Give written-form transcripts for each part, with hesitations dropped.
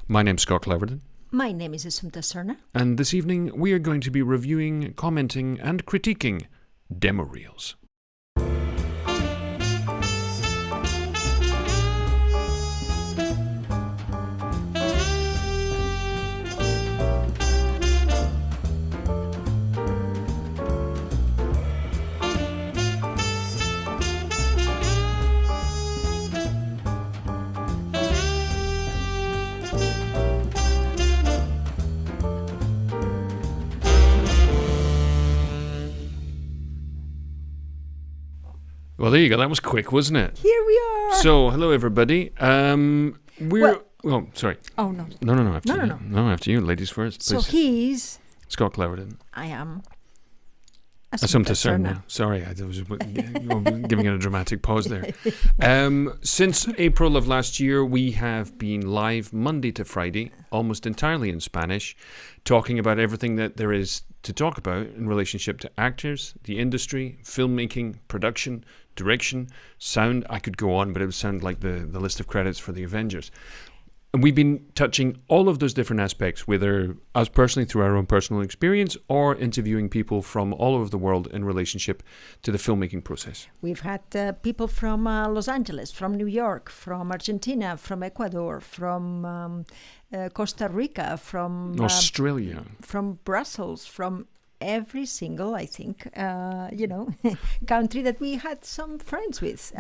My name's Scott Cleverdon. My name is Assumpta Serna. And this evening we are going to be reviewing, commenting and critiquing DemoReels. Well, there you go. That was quick, wasn't it? Here we are. So, hello everybody. Sorry. Oh, no. No. After you. No. No, after you. Ladies first. So please. he's... Scott Cleverton. I am... Assumpta Serna. Sorry, I was giving it a dramatic pause there. Since April of last year, we have been live Monday to Friday, almost entirely in Spanish, talking about everything that there is to talk about in relationship to actors, the industry, filmmaking, production, direction, sound. I could go on, but it would sound like the list of credits for the Avengers. And we've been touching all of those different aspects, whether us personally through our own personal experience or interviewing people from all over the world in relationship to the filmmaking process. We've had people from Los Angeles, from New York, from Argentina, from Ecuador, from Costa Rica, from... Australia. From Brussels, from every single, I think, country that we had some friends with.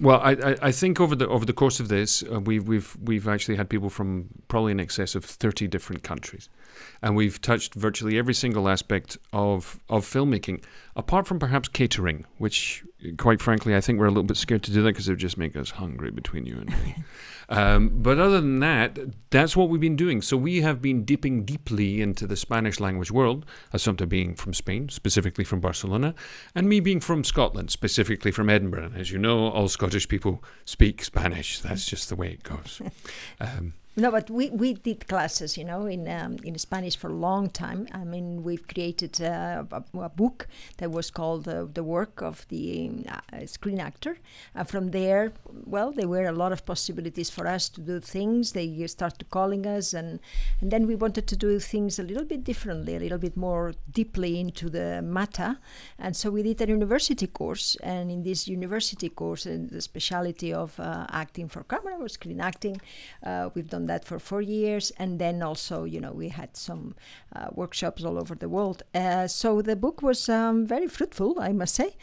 Well, I think over the course of this, we've actually had people from probably in excess of 30 different countries, and we've touched virtually every single aspect of filmmaking, apart from perhaps catering, which, quite frankly, I think we're a little bit scared to do that because it would just make us hungry between you and me. But other than that, that's what we've been doing. So we have been dipping deeply into the Spanish language world, Assumpta being from Spain, specifically from Barcelona, and me being from Scotland, specifically from Edinburgh. As you know, all Scottish people speak Spanish. That's just the way it goes. No, but we did classes, in Spanish for a long time. I mean, we've created a book that was called The Work of the Screen Actor. From there, well, there were a lot of possibilities for us to do things. They started calling us, and then we wanted to do things a little bit differently, a little bit more deeply into the matter. And so we did a university course, and in this university course, the specialty of acting for camera or screen acting, we've done that for 4 years, and then also we had some workshops all over the world, so the book was very fruitful, I must say.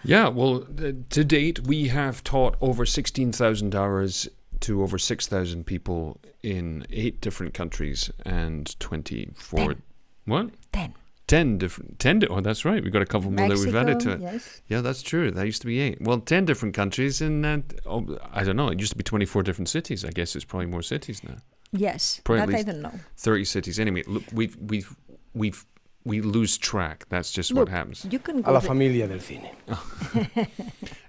Yeah, well, to date we have taught over 16,000 hours to over 6,000 people in 8 different countries and 24 10. What 10 10 oh, that's right. We've got a couple more Mexico, that we've added to it. Yes. Yeah, that's true. That used to be 8. Well, 10 different countries in, I don't know, it used to be 24 different cities. I guess it's probably more cities now. Yes, probably that I don't know. 30 cities. Anyway, look, we lose track. That's just Look, what happens. You can go A la familia del cine.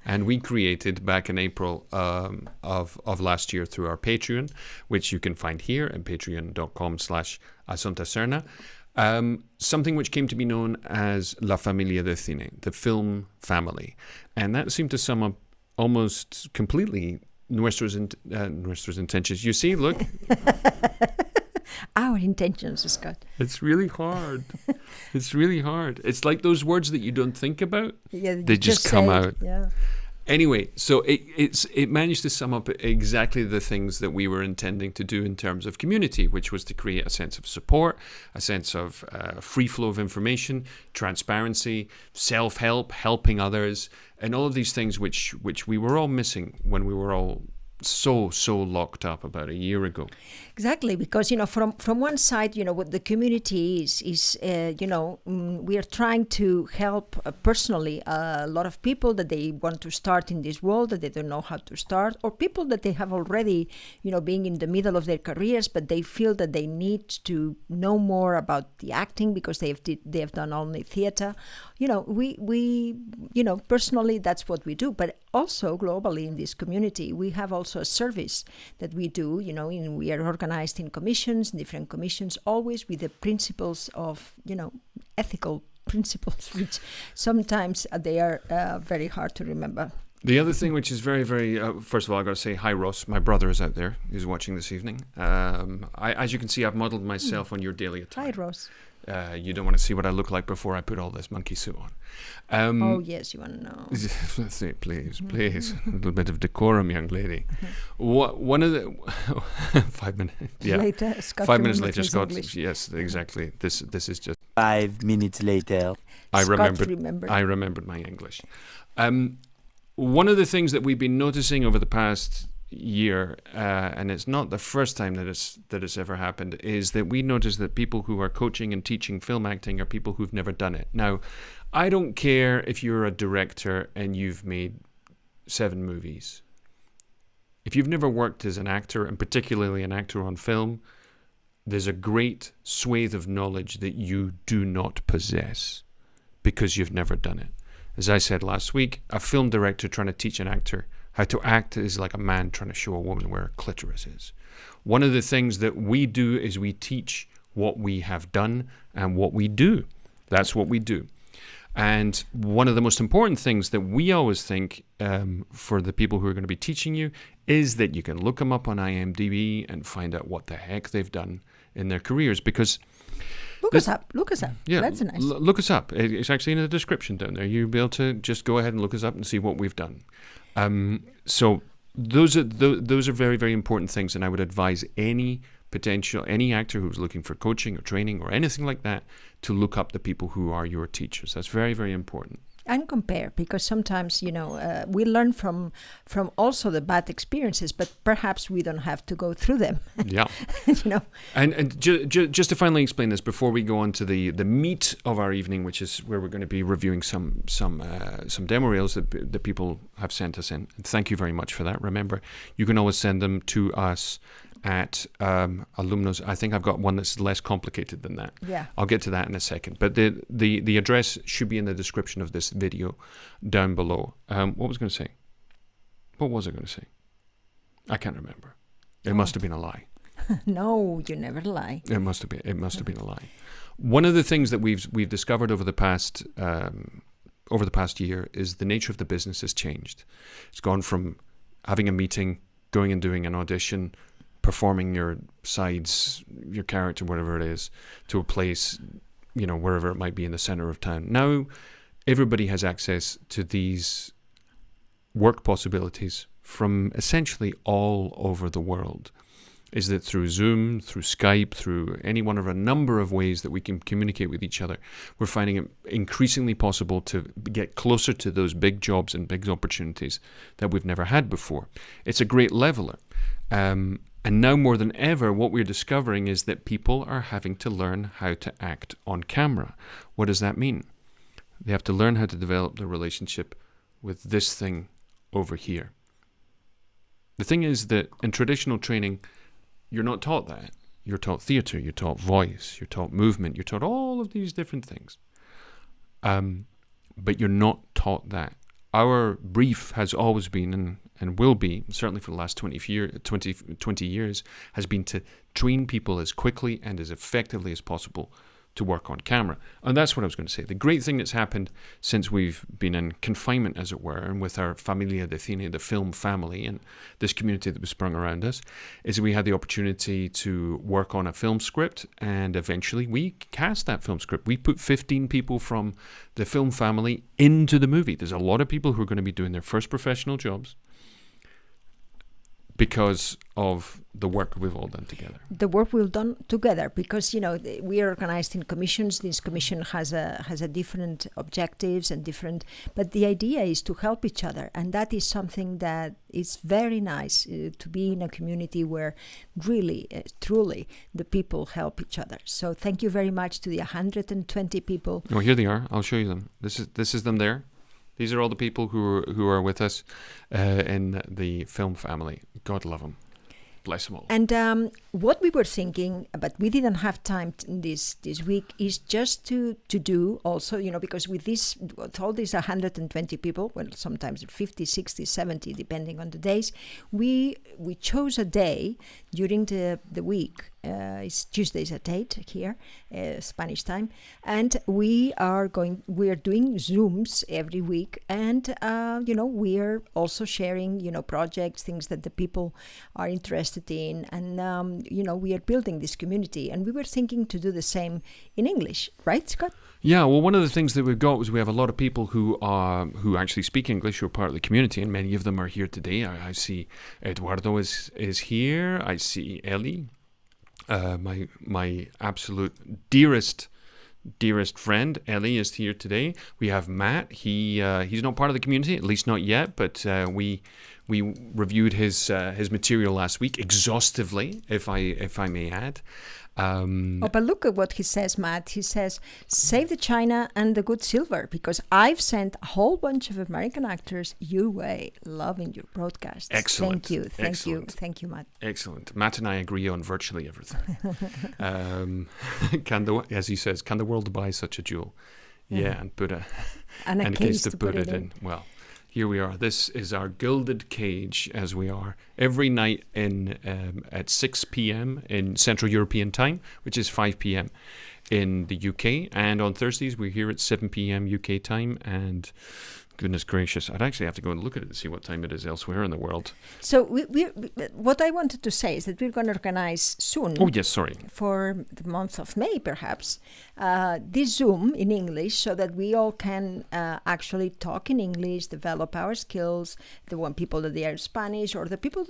And we created back in April of last year through our Patreon, which you can find here at patreon.com/Assumpta Serna. Something which came to be known as La Familia del Cine, the film family. And that seemed to sum up almost completely nuestros intentions. You see, look. Our intentions, Scott. It's really hard. It's really hard. It's like those words that you don't think about. Yeah, they just come out. Yeah. Anyway, so it managed to sum up exactly the things that we were intending to do in terms of community, which was to create a sense of support, a sense of free flow of information, transparency, self-help, helping others, and all of these things which we were all missing when we were all so locked up about a year ago. Exactly, because from one side, what the community is we are trying to help personally a lot of people that they want to start in this world, that they don't know how to start, or people that they have already being in the middle of their careers, but they feel that they need to know more about the acting because they have done only theater. We personally that's what we do, but also globally in this community we have also a service that we do. We are organized in commissions, different commissions, always with the principles of ethical principles, which sometimes they are very hard to remember. The other thing, which is very, very, first of all, I've got to say hi, Ross. My brother is out there. He's watching this evening. As you can see, I've modeled myself on your daily attire. Hi, Ross. You don't want to see what I look like before I put all this monkey suit on. Oh, yes, you want to know. Please. A little bit of decorum, young lady. One of the 5 minutes. Yeah. Later, Scott 5 minutes later, Scott. English. Yes, exactly. This is just. 5 minutes later. I Scott remembered my English. One of the things that we've been noticing over the past year, and it's not the first time that it's ever happened, is that we notice that people who are coaching and teaching film acting are people who've never done it. Now, I don't care if you're a director and you've made 7 movies. If you've never worked as an actor, and particularly an actor on film, there's a great swathe of knowledge that you do not possess because you've never done it. As I said last week, a film director trying to teach an actor how to act is like a man trying to show a woman where a clitoris is. One of the things that we do is we teach what we have done and what we do. That's what we do. And one of the most important things that we always think for the people who are going to be teaching you is that you can look them up on IMDb and find out what the heck they've done in their careers, because Look us up. Yeah, That's nice. Look us up. It's actually in the description down there. You'll be able to just go ahead and look us up and see what we've done. So those are very, very important things, and I would advise any actor who's looking for coaching or training or anything like that to look up the people who are your teachers. That's very, very important. And compare, because sometimes, we learn from also the bad experiences, but perhaps we don't have to go through them. Yeah. And just to finally explain this before we go on to the meat of our evening, which is where we're going to be reviewing some demo reels that people have sent us in. And thank you very much for that. Remember, you can always send them to us at Alumnos. I think I've got one that's less complicated than that. Yeah. I'll get to that in a second. But the address should be in the description of this video down below. What was I going to say? I can't remember. It must have been a lie. No, you never lie. It must have been a lie. One of the things that we've discovered over the past year is the nature of the business has changed. It's gone from having a meeting, going and doing an audition, performing your sides, your character, whatever it is, to a place, wherever it might be in the center of town. Now, everybody has access to these work possibilities from essentially all over the world. Is that through Zoom, through Skype, through any one of a number of ways that we can communicate with each other, we're finding it increasingly possible to get closer to those big jobs and big opportunities that we've never had before. It's a great leveler. And now more than ever, what we're discovering is that people are having to learn how to act on camera. What does that mean? They have to learn how to develop their relationship with this thing over here. The thing is that in traditional training, you're not taught that. You're taught theatre, you're taught voice, you're taught movement, you're taught all of these different things. But you're not taught that. Our brief has always been, and will be, certainly for the last 20 years, has been to train people as quickly and as effectively as possible to work on camera. And that's what I was going to say. The great thing that's happened since we've been in confinement, as it were, and with our Familia de Cine, the film family, and this community that was sprung around us, is we had the opportunity to work on a film script, and eventually we cast that film script. We put 15 people from the film family into the movie. There's a lot of people who are going to be doing their first professional jobs because of the work we've all done together. The work we've done together, because we are organized in commissions. This commission has a different objectives and different, but the idea is to help each other, and that is something that is very nice to be in a community where really, truly, the people help each other. So thank you very much to the 120 people. Oh, here they are. I'll show you them. This is them there. These are all the people who are with us in the film family. God love them. Bless them all. And what we were thinking, but we didn't have time this week, is just to do also, because with all these 120 people, well, sometimes 50, 60, 70, depending on the days, we chose a day during the week It's Tuesdays at 8 here, Spanish time, and we are doing Zooms every week, and we are also sharing projects, things that the people are interested in, and we are building this community, and we were thinking to do the same in English, right, Scott? Yeah, well, one of the things that we've got is we have a lot of people who actually speak English, who are part of the community, and many of them are here today. I see Eduardo is here. I see Ellie, my absolute dearest friend. Ellie is here today. We have Matt. He's not part of the community, at least not yet, but we reviewed his material last week exhaustively, if I may add. But look at what he says, Matt. He says, save the china and the good silver, because I've sent a whole bunch of American actors your way, loving your broadcasts. Excellent. Thank you, Matt. Excellent. Matt and I agree on virtually everything. As he says, can the world buy such a jewel? Yeah, and put a case to put it in. Well, here we are. This is our gilded cage, as we are every night at 6 p.m. in Central European time, which is 5 p.m. in the UK. And on Thursdays, we're here at 7 p.m. UK time. And goodness gracious, I'd actually have to go and look at it to see what time it is elsewhere in the world. So what I wanted to say is that we're going to organize soon. Oh, yes, sorry. For the month of May, perhaps, this Zoom in English, so that we all can actually talk in English, develop our skills, the one people that they are Spanish, or the people,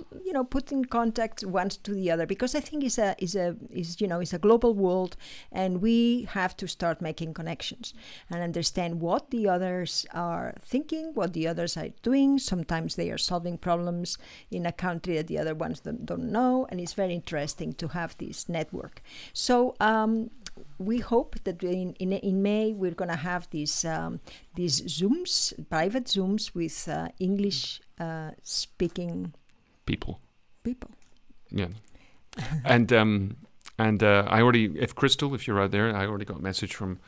put in contact one to the other, because I think it's a global world, and we have to start making connections and understand what the others are thinking, what the others are doing. Sometimes they are solving problems in a country that the other ones don't know, and it's very interesting to have this network. So we hope that in May we're going to have these Zooms, private Zooms with English speaking people. Yeah, and I already, if you're out there, I already got a message from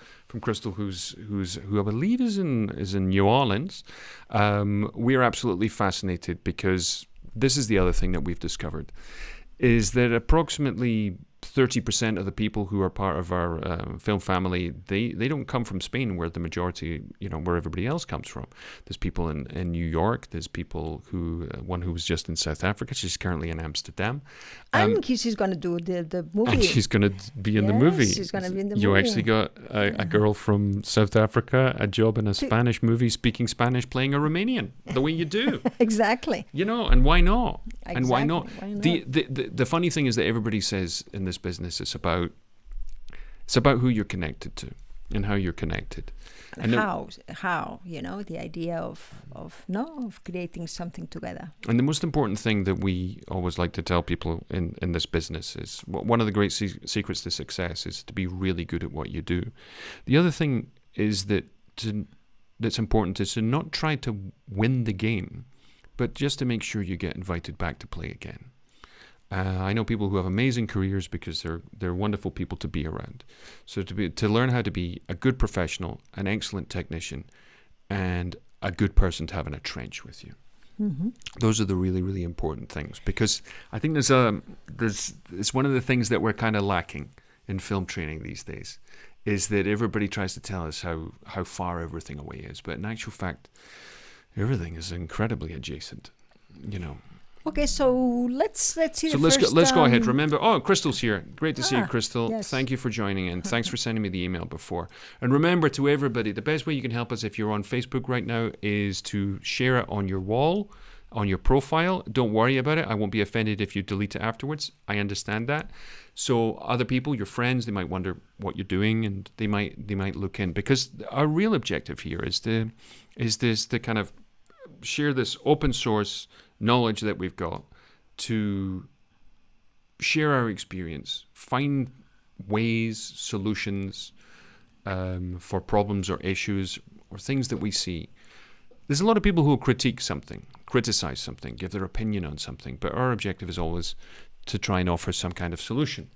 Crystal, who I believe is in New Orleans. We are absolutely fascinated, because this is the other thing that we've discovered, is that approximately 30% of the people who are part of our film family, they don't come from Spain, where the majority, where everybody else comes from. There's people in New York. There's people one who was just in South Africa. She's currently in Amsterdam. And she's going to do the movie. And she's going to be in the movie. She's going to be in the movie. You actually got a girl from South Africa, a job in a Spanish movie, speaking Spanish, playing a Romanian, the way you do. Exactly. And why not? Exactly. And why not? Why not? The funny thing is that everybody says in this business, it's about who you're connected to and how you're connected. And how the idea of creating something together. And the most important thing that we always like to tell people in this business is, one of the great secrets to success is to be really good at what you do. The other thing is that's important is to not try to win the game, but just to make sure you get invited back to play again. I know people who have amazing careers because they're wonderful people to be around. So to learn how to be a good professional, an excellent technician, and a good person to have in a trench with you. Mm-hmm. Those are the really, really important things, because I think it's one of the things that we're kind of lacking in film training these days, is that everybody tries to tell us how far everything away is, but in actual fact, everything is incredibly adjacent. Okay, so let's see. So let's go ahead. Remember, Crystal's here. Great to see you, Crystal. Yes. Thank you for joining in. Thanks for sending me the email before. And remember, to everybody, the best way you can help us if you're on Facebook right now is to share it on your wall, on your profile. Don't worry about it. I won't be offended if you delete it afterwards. I understand that. So other people, your friends, they might wonder what you're doing, and they might look in, because our real objective here is to kind of share this open source knowledge that we've got, to share our experience, find ways, solutions for problems or issues or things that we see. There's a lot of people who will critique something, criticize something, give their opinion on something, but our objective is always to try and offer some kind of solution.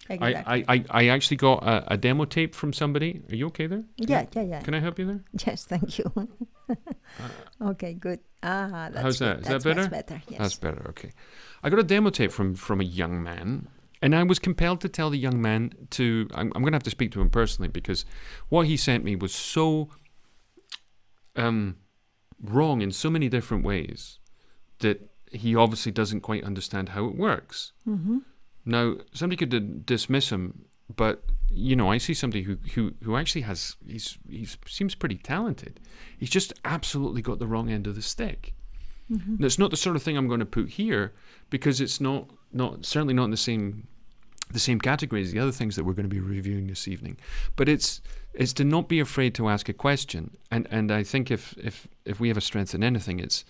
Exactly. I actually got a demo tape from somebody. Are you okay there? Yeah. Can I help you there? Yes, thank you. Okay, good. That's how's that? Good. Is that better? That's better. Yes. That's better. Okay. I got a demo tape from a young man, And I was compelled to tell the young man to, I'm going to have to speak to him personally, because what he sent me was so wrong in so many different ways that he obviously doesn't quite understand how it works. Mm-hmm. Now, somebody could dismiss him, but I see somebody who actually he seems pretty talented. He's just absolutely got the wrong end of the stick. Mm-hmm. It's not the sort of thing I'm going to put here, because it's not certainly not in the same category as the other things that we're going to be reviewing this evening. But it's to not be afraid to ask a question, and I think if we have a strength in anything, it's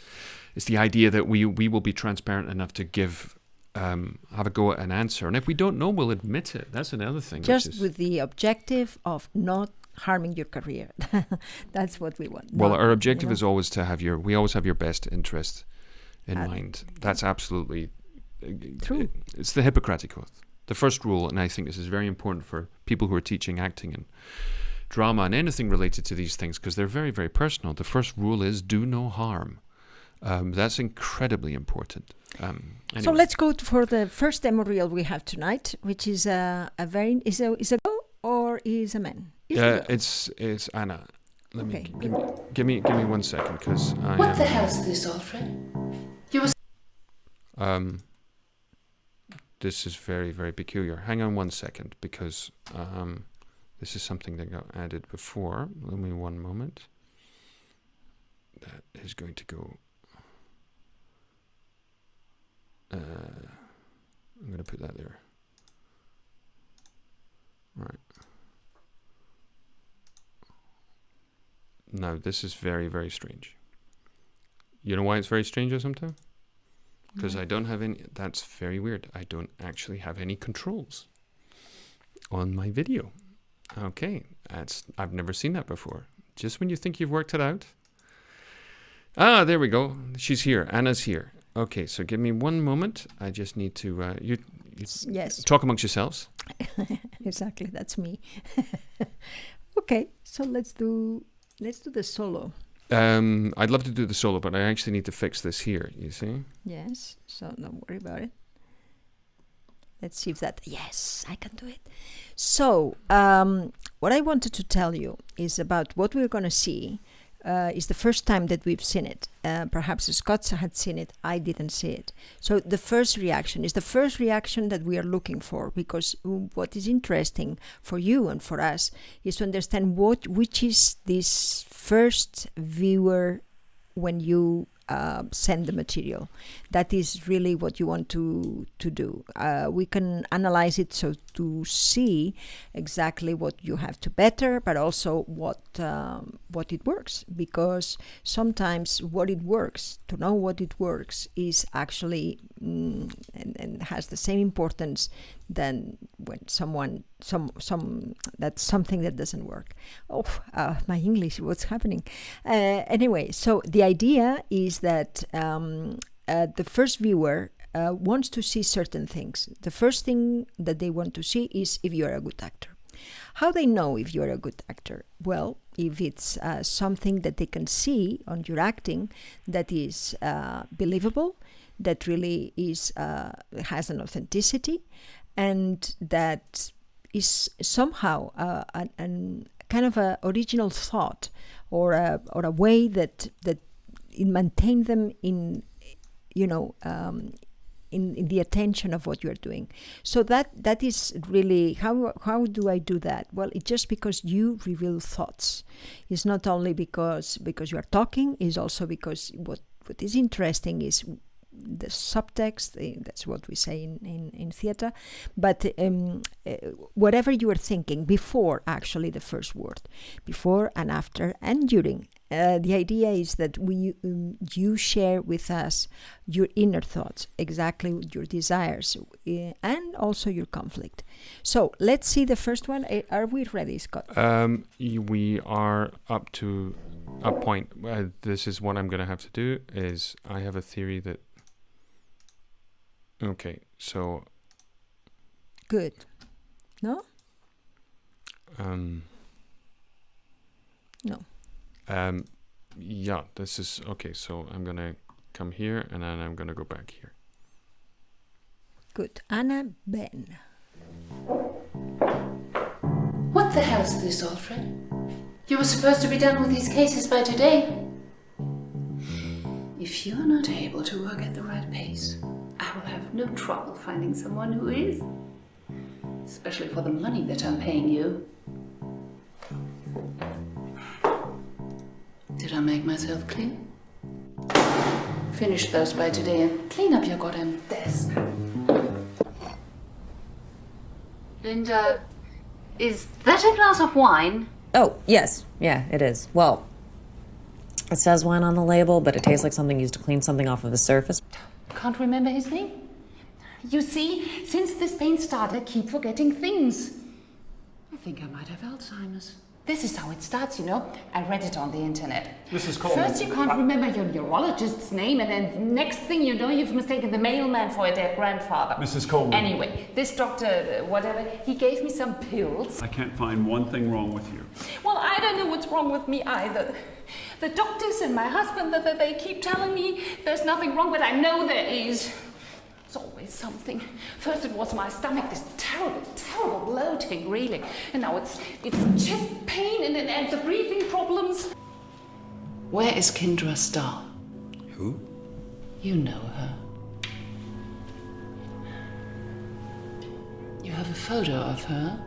the idea that we will be transparent enough to give have a go at an answer, and if we don't know, we'll admit it. That's another thing. Just with the objective of not harming your career. That's what we want. Well, our objective is always to have we always have your best interest in mind. That's absolutely true. It's the Hippocratic Oath, the first rule, and I think this is very important for people who are teaching acting and drama and anything related to these things, because they're very, very personal. The first rule is do no harm. That's incredibly important. Anyway. So let's go for the first demo reel we have tonight, which is a girl or is a man? It's Anna. Give me 1 second, because What the hell's this, Alfred? You were this is very, very peculiar. Hang on 1 second, because this is something that got added before. Let me 1 moment. That is going to go. I'm going to put that there. Right. Now, this is very, very strange. You know why it's very strange, Assumpta? Because I don't have any. That's very weird. I don't actually have any controls on my video. Okay, I've never seen that before. Just when you think you've worked it out. Ah, there we go. She's here. Anna's here. Okay, so give me 1 moment. I just need to. You yes. Talk amongst yourselves. Exactly, that's me. Okay, so let's do the solo. I'd love to do the solo, but I actually need to fix this here. You see? Yes. So don't worry about it. Let's see if that. Yes, I can do it. So what I wanted to tell you is about what we're going to see. Is the first time that we've seen it. Perhaps Scott had seen it. I didn't see it. So the first reaction is the first reaction that we are looking for, because what is interesting for you and for us is to understand which is this first viewer when you send the material. That is really what you want to do. We can analyze it so to see exactly what you have to better, but also what it works, because sometimes to know what it works is actually and has the same importance than when that's something that doesn't work. My English, what's happening? Anyway, so the idea is that the first viewer wants to see certain things. The first thing that they want to see is if you are a good actor. How they know if you are a good actor? Well, if it's something that they can see on your acting that is believable, that really is has an authenticity, and that is somehow an kind of a original thought or a way that it maintain them in in the attention of what you're doing. So that is really how do I do that? Well, it's just because you reveal thoughts. It's not only because you are talking, it's also because what is interesting is the subtext. That's what we say in theater. But whatever you are thinking before actually the first word, before and after and during. The idea is that you share with us your inner thoughts, exactly your desires, and also your conflict. So let's see the first one. Are we ready, Scott? We are up to a point. This is what I'm going to have to do. Is I have a theory that. Okay, so. Good. No. No. Yeah, this is okay. So I'm gonna come here and then I'm gonna go back here. Good. Anna Ben. What the hell's this, Alfred? You were supposed to be done with these cases by today. If you're not able to work at the right pace, I will have no trouble finding someone who is. Especially for the money that I'm paying you. Did I make myself clear? Finish those by today and clean up your goddamn desk. Linda, is that a glass of wine? Oh, yes. Yeah, it is. Well, it says wine on the label, but it tastes like something used to clean something off of the surface. Can't remember his name? You see, since this pain started, I keep forgetting things. I think I might have Alzheimer's. This is how it starts, you know. I read it on the internet. Mrs. Coleman. First you can't remember your neurologist's name, and then next thing you know, you've mistaken the mailman for a dead grandfather. Mrs. Coleman. Anyway, this doctor, whatever, he gave me some pills. I can't find one thing wrong with you. Well, I don't know what's wrong with me either. The doctors and my husband, they keep telling me there's nothing wrong, but I know there is. It's always something. First it was my stomach, this terrible bloating, really. And now it's chest pain and the breathing problems. Where is Kendra Starr? Who? You know her. You have a photo of her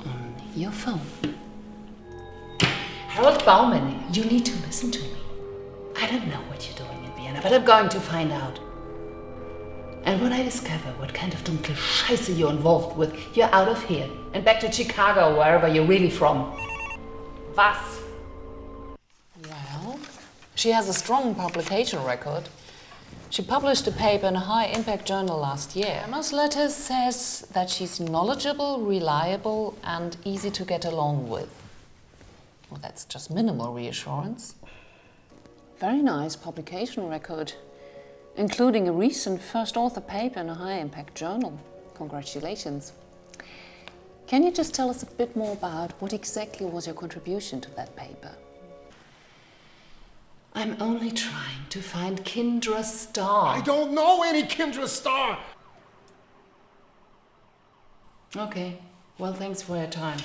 on your phone. Harold Baumann, you need to listen to me. I don't know what you're doing in Vienna, but I'm going to find out. And when I discover what kind of dunkle Scheiße you're involved with, you're out of here and back to Chicago, wherever you're really from. Was? Well, she has a strong publication record. She published a paper in a high-impact journal last year. Emma's letter says that she's knowledgeable, reliable, and easy to get along with. Well, that's just minimal reassurance. Very nice publication record, including a recent first author paper in a high-impact journal. Congratulations. Can you just tell us a bit more about what exactly was your contribution to that paper? I'm only trying to find Kendra Starr. I don't know any Kendra Starr. Okay, well, thanks for your time.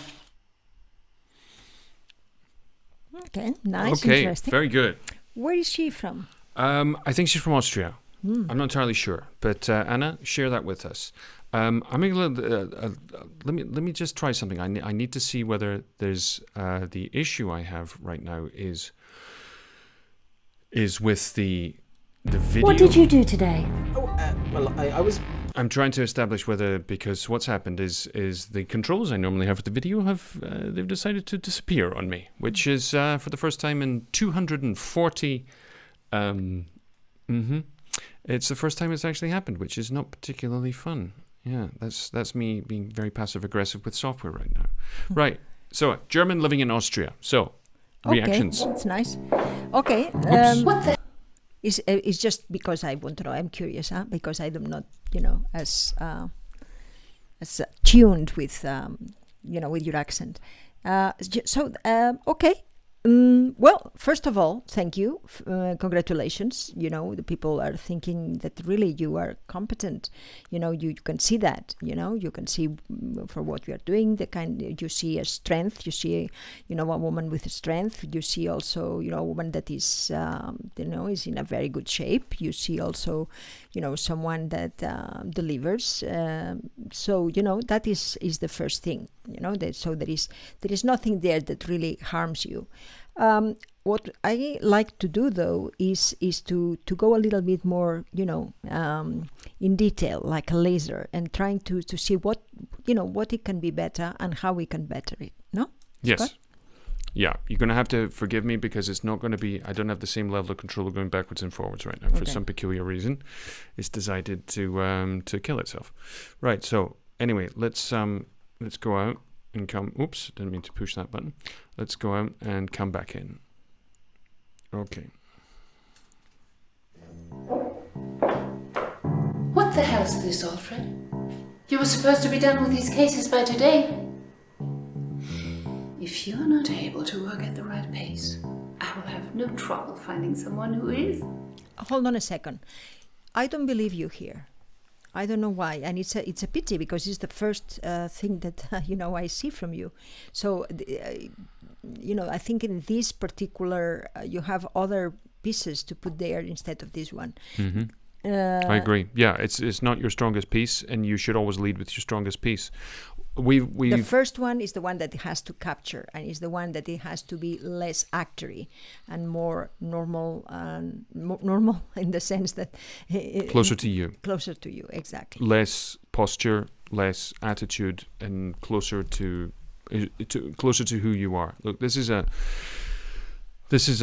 Okay, nice, Okay, interesting. very good. Where is she from? I think she's from Austria. I'm not entirely sure, but Anna, share that with us. I'm going to let me just try something. I need to see whether there's the issue I have right now is with the video. What did you do today? Well, I was... I'm trying to establish whether, because what's happened is the controls I normally have for the video have they've decided to disappear on me, which is for the first time in 240. It's the first time it's actually happened, which is not particularly fun. Yeah, that's me being very passive aggressive with software right now. Right. So German living in Austria. So reactions. Okay, that's nice. Okay. What the? It's just because I want to know. I'm curious, because I'm not, as tuned with, with your accent. Okay. Well, first of all, thank you. Congratulations. The people are thinking that really you are competent. You can see that. You can see for what you are doing. You see a strength. You see, a woman with a strength. You see also, a woman that is, is in a very good shape. You see also, someone that delivers. So that is the first thing. So there is nothing there that really harms you. What I like to do though is to go a little bit more, in detail, like a laser, and trying to see what it can be better and how we can better it. No? Yes. Scott? Yeah, you're going to have to forgive me because it's not going to be, I don't have the same level of control going backwards and forwards right now. For some peculiar reason, it's decided to kill itself. Right, so anyway, let's go out and come, oops, didn't mean to push that button. Let's go out and come back in. Okay. What the hell's this, Alfred? You were supposed to be done with these cases by today. If you're not able to work at the right pace, I will have no trouble finding someone who is. Hold on a second. I don't believe you here. I don't know why, and it's a pity because it's the first thing that I see from you. So I think in this particular you have other pieces to put there instead of this one. Mm-hmm. I agree. Yeah, it's not your strongest piece, and you should always lead with your strongest piece. The first one is the one that it has to capture, and is the one that it has to be less actory and more normal, normal in the sense that closer to you. Closer to you, exactly. Less posture, less attitude, and closer to who you are. Look, this is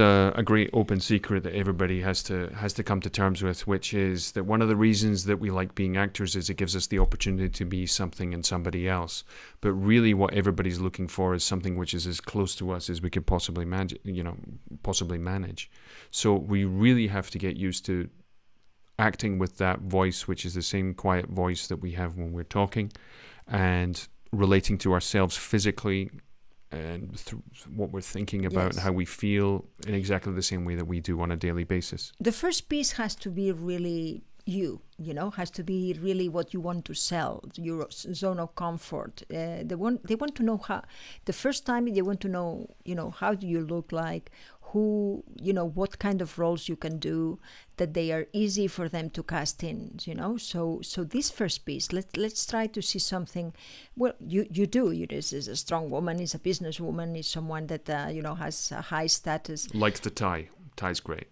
a great open secret that everybody has to come to terms with, which is that one of the reasons that we like being actors is it gives us the opportunity to be something and somebody else. But really what everybody's looking for is something which is as close to us as we could possibly manage. So we really have to get used to acting with that voice, which is the same quiet voice that we have when we're talking, and relating to ourselves physically and what we're thinking about, and how we feel in exactly the same way that we do on a daily basis. The first piece has to be really has to be really what you want to sell, your zone of comfort. They want to know how, the first time they want to know, how do you look like, who, what kind of roles you can do, that they are easy for them to cast in, So this first piece, let's try to see something. Well, you this is a strong woman, is a businesswoman, is someone that, has a high status. Likes the tie. Tie's great.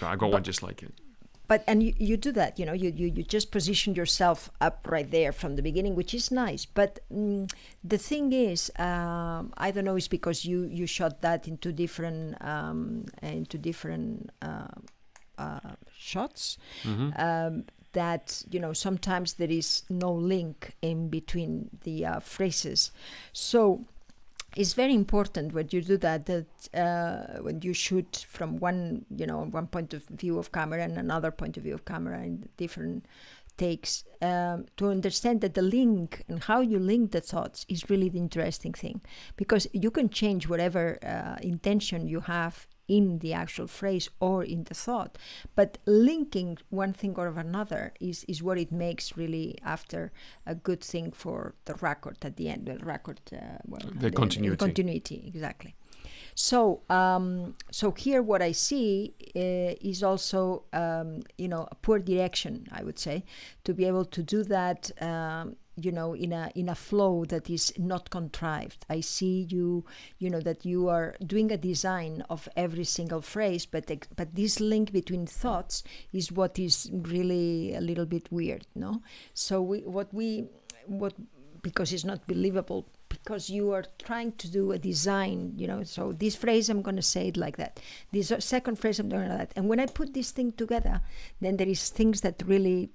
I got one just like it. But and you do that, you just position yourself up right there from the beginning, which is nice. But the thing is, I don't know, it's because you shot that into different shots. Mm-hmm. That sometimes there is no link in between the phrases, so. It's very important when you do that when you shoot from one point of view of camera and another point of view of camera in different takes, to understand that the link and how you link the thoughts is really the interesting thing, because you can change whatever intention you have in the actual phrase or in the thought, but linking one thing or another is what it makes really after a good thing for the record at the end. The record, the continuity. Continuity, exactly. So, so here what I see is also, a poor direction, I would say, to be able to do that. In a flow that is not contrived. I see that you are doing a design of every single phrase, but this link between thoughts is what is really a little bit weird, no? So because it's not believable, because you are trying to do a design, so this phrase I'm going to say it like that, this second phrase I'm doing like that, and when I put this thing together, then there is things that really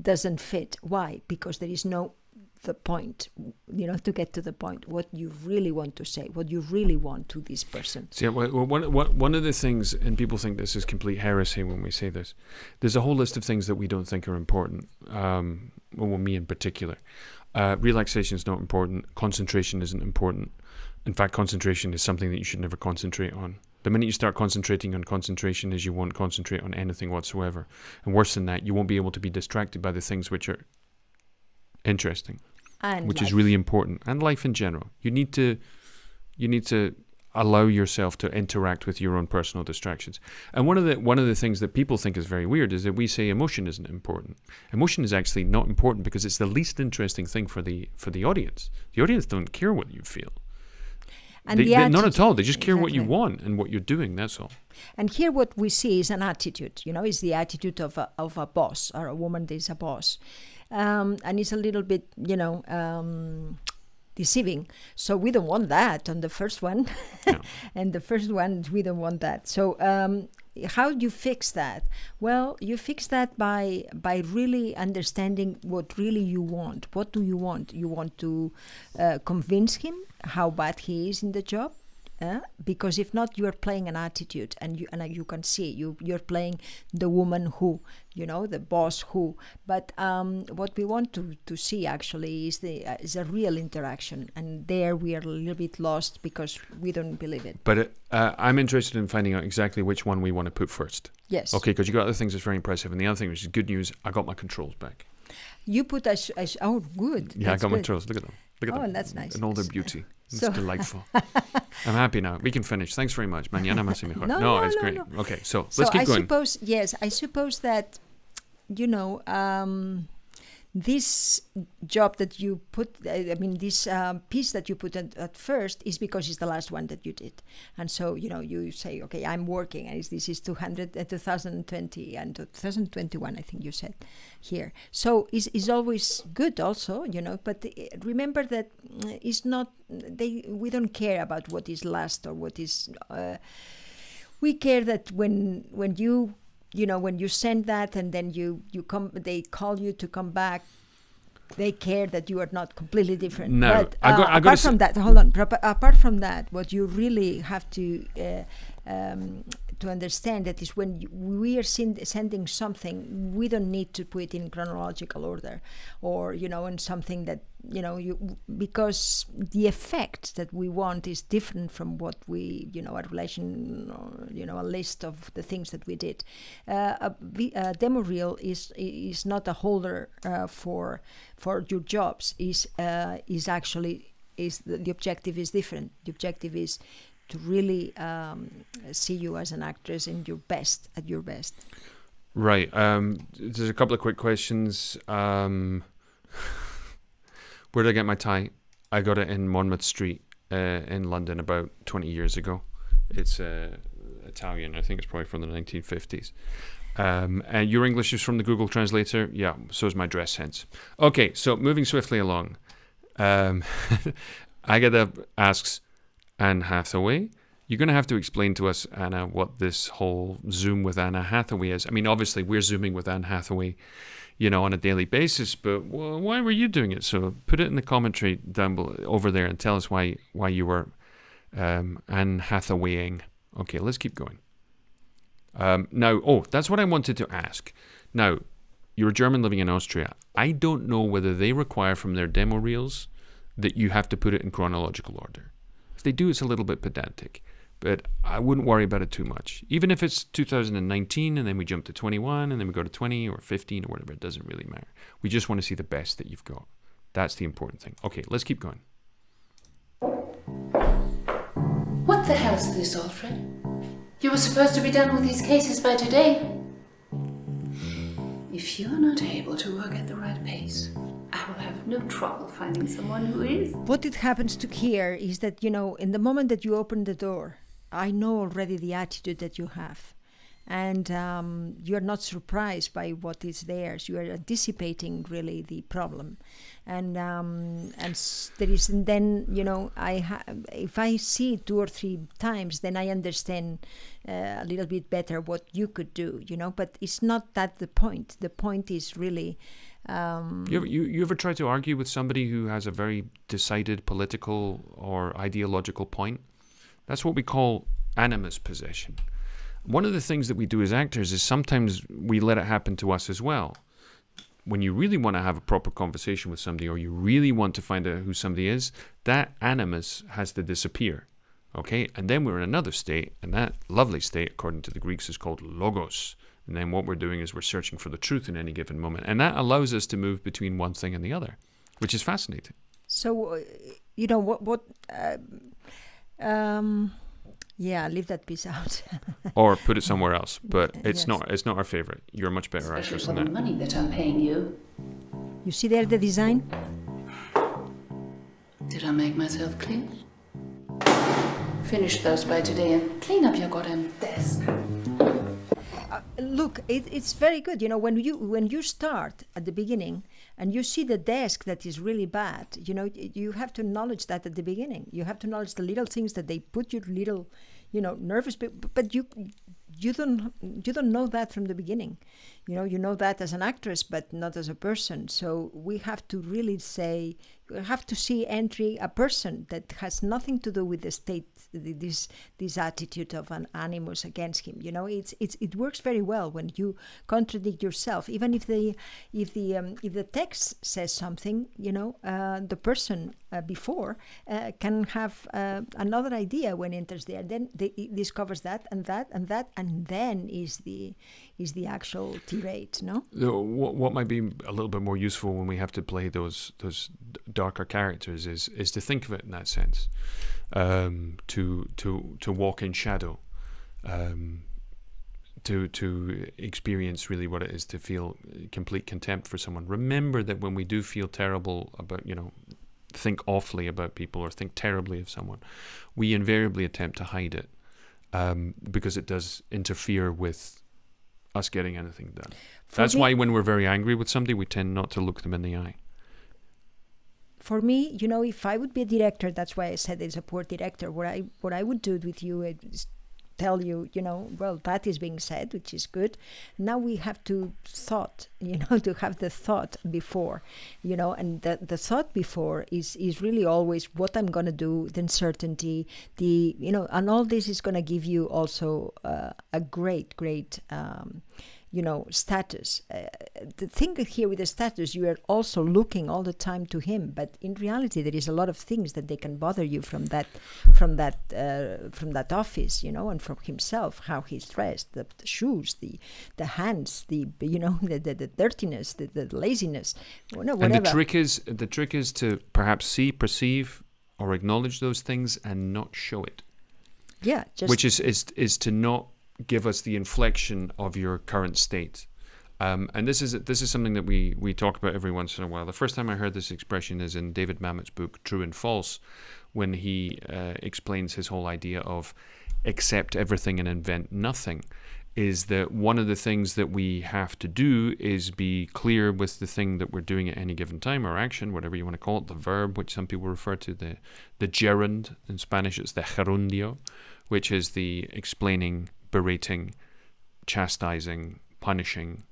doesn't fit. Why? Because there is the point, to get to the point, what you really want to say, what you really want to this person. So, one of the things, and people think this is complete heresy when we say this, there's a whole list of things that we don't think are important, me in particular. Relaxation is not important. Concentration isn't important. In fact, concentration is something that you should never concentrate on. The minute you start concentrating on concentration is you won't concentrate on anything whatsoever. And worse than that, you won't be able to be distracted by the things which are interesting, which is really important. And life in general. You need to allow yourself to interact with your own personal distractions. And one of the things that people think is very weird is that we say emotion isn't important. Emotion is actually not important because it's the least interesting thing for the audience. The audience don't care what you feel. And they not at all. They just care what you want and what you're doing. That's all. And here, what we see is an attitude. Is the attitude of a boss, or a woman that is a boss, and it's a little bit, deceiving. So we don't want that on the first one. No. And the first one, we don't want that. So how do you fix that? Well, you fix that by really understanding what really you want. What do you want? You want to convince him how bad he is in the job? because if not, you are playing an attitude, and you can see you're playing the woman who, the boss who. But what we want to see actually is a real interaction, and there we are a little bit lost because we don't believe it. But I'm interested in finding out exactly which one we want to put first. Yes. Okay, because you got other things that's very impressive, and the other thing, which is good news, I got my controls back. You put oh, good. Yeah, That's I got my good. controls. Look at them. Look at them. Oh, that's nice. And all their beauty. It's So- delightful. I'm happy now. We can finish. Thanks very much. Mañana más y mejor. No, it's no, great. no. Okay, so So let's keep going. I suppose that, this job that you put, this piece that you put at first is because it's the last one that you did. And so, you say, okay, I'm working, and this is 2020 and 2021, I think you said here. So it's always good also, but remember that it's not, we don't care about what is last or what is, we care that when you when you send that and then you come, they call you to come back, they care that you are not completely different. No, But I got apart from that, hold on. Apart from that, what you really have to understand that is when we are sending something, we don't need to put it in chronological order, or in something that because the effect that we want is different from what we a relation, or a list of the things that we did. A demo reel is not a holder for your jobs. Is actually the objective is different. The objective is to really see you as an actress at your best. Right. There's a couple of quick questions. Where did I get my tie? I got it in Monmouth Street in London about 20 years ago. It's Italian. I think it's probably from the 1950s. And your English is from the Google Translator? Yeah, so is my dress sense. Okay, so moving swiftly along. Agatha asks, Anne Hathaway, you're going to have to explain to us, Anna, what this whole Zoom with Anna Hathaway is. I mean, obviously, we're Zooming with Anne Hathaway, on a daily basis, but why were you doing it? So put it in the commentary down below, over there, and tell us why you were Anne Hathawaying. Okay, let's keep going. Now, that's what I wanted to ask. Now, you're a German living in Austria. I don't know whether they require from their demo reels that you have to put it in chronological order. If they do, it's a little bit pedantic, but I wouldn't worry about it too much. Even if it's 2019 and then we jump to 21 and then we go to 20 or 15 or whatever, it doesn't really matter. We just want to see the best that you've got. That's the important thing. Okay, let's keep going. What the hell's this, Alfred? You were supposed to be done with these cases by today. If you're not able to work at the right pace, I will have no trouble finding someone who is. What it happens to here is that, in the moment that you open the door, I know already the attitude that you have. And you're not surprised by what is there. So you are anticipating really the problem. And there is, then, if I see 2 or 3 times, then I understand a little bit better what you could do, But it's not that the point. The point is really... You ever try to argue with somebody who has a very decided political or ideological point? That's what we call animus possession. One of the things that we do as actors is sometimes we let it happen to us as well. When you really want to have a proper conversation with somebody, or you really want to find out who somebody is, that animus has to disappear. Okay? And then we're in another state, and that lovely state, according to the Greeks, is called logos. And then what we're doing is we're searching for the truth in any given moment. And that allows us to move between one thing and the other, which is fascinating. So, leave that piece out. Or put it somewhere else. But it's Yes. it's not our favorite. You're a much better Especially actress for than the that. money that I'm paying you. You see there the design? Did I make myself clear? Finish those by today and clean up your goddamn desk. Look, it's very good. When you start at the beginning and you see the desk that is really bad, you have to acknowledge that at the beginning. You have to acknowledge the little things that they put you little, nervous. But you don't know that from the beginning. You know that as an actress, but not as a person. So we have to really say, have to see entry a person that has nothing to do with the state, this attitude of an animus against him. You know, it works very well when you contradict yourself, even if the text says something. You know, the person before can have another idea when enters there. Then it discovers that and that and that, and then is the actual tirade. No. What might be a little bit more useful when we have to play those darker characters is to think of it in that sense, to walk in shadow, to experience really what it is to feel complete contempt for someone. Remember that when we do feel terrible about, think awfully about people or think terribly of someone, we invariably attempt to hide it, because it does interfere with us getting anything done. That's why when we're very angry with somebody, we tend not to look them in the eye. For me, if I would be a director, that's why I said it's a poor director. What I would do with you is tell you, well, that is being said, which is good. Now we have to to have the thought before, and the thought before is really always what I'm going to do, the uncertainty, and all this is going to give you also a great status. The thing here with the status, you are also looking all the time to him, but in reality, there is a lot of things that they can bother you from that office, and from himself, how he's dressed, the shoes, the hands, the dirtiness, the laziness, whatever. And the trick is to perhaps see, perceive, or acknowledge those things and not show it. Yeah, which is to not give us the inflection of your current state, and this is something that we talk about every once in a while. The first time I heard this expression is in David Mamet's book True and False, when he explains his whole idea of accept everything and invent nothing. Is that one of the things that we have to do is be clear with the thing that we're doing at any given time, or action, whatever you want to call it, the verb, which some people refer to, the gerund. In Spanish it's the gerundio, which is the explaining, berating, chastising, punishing,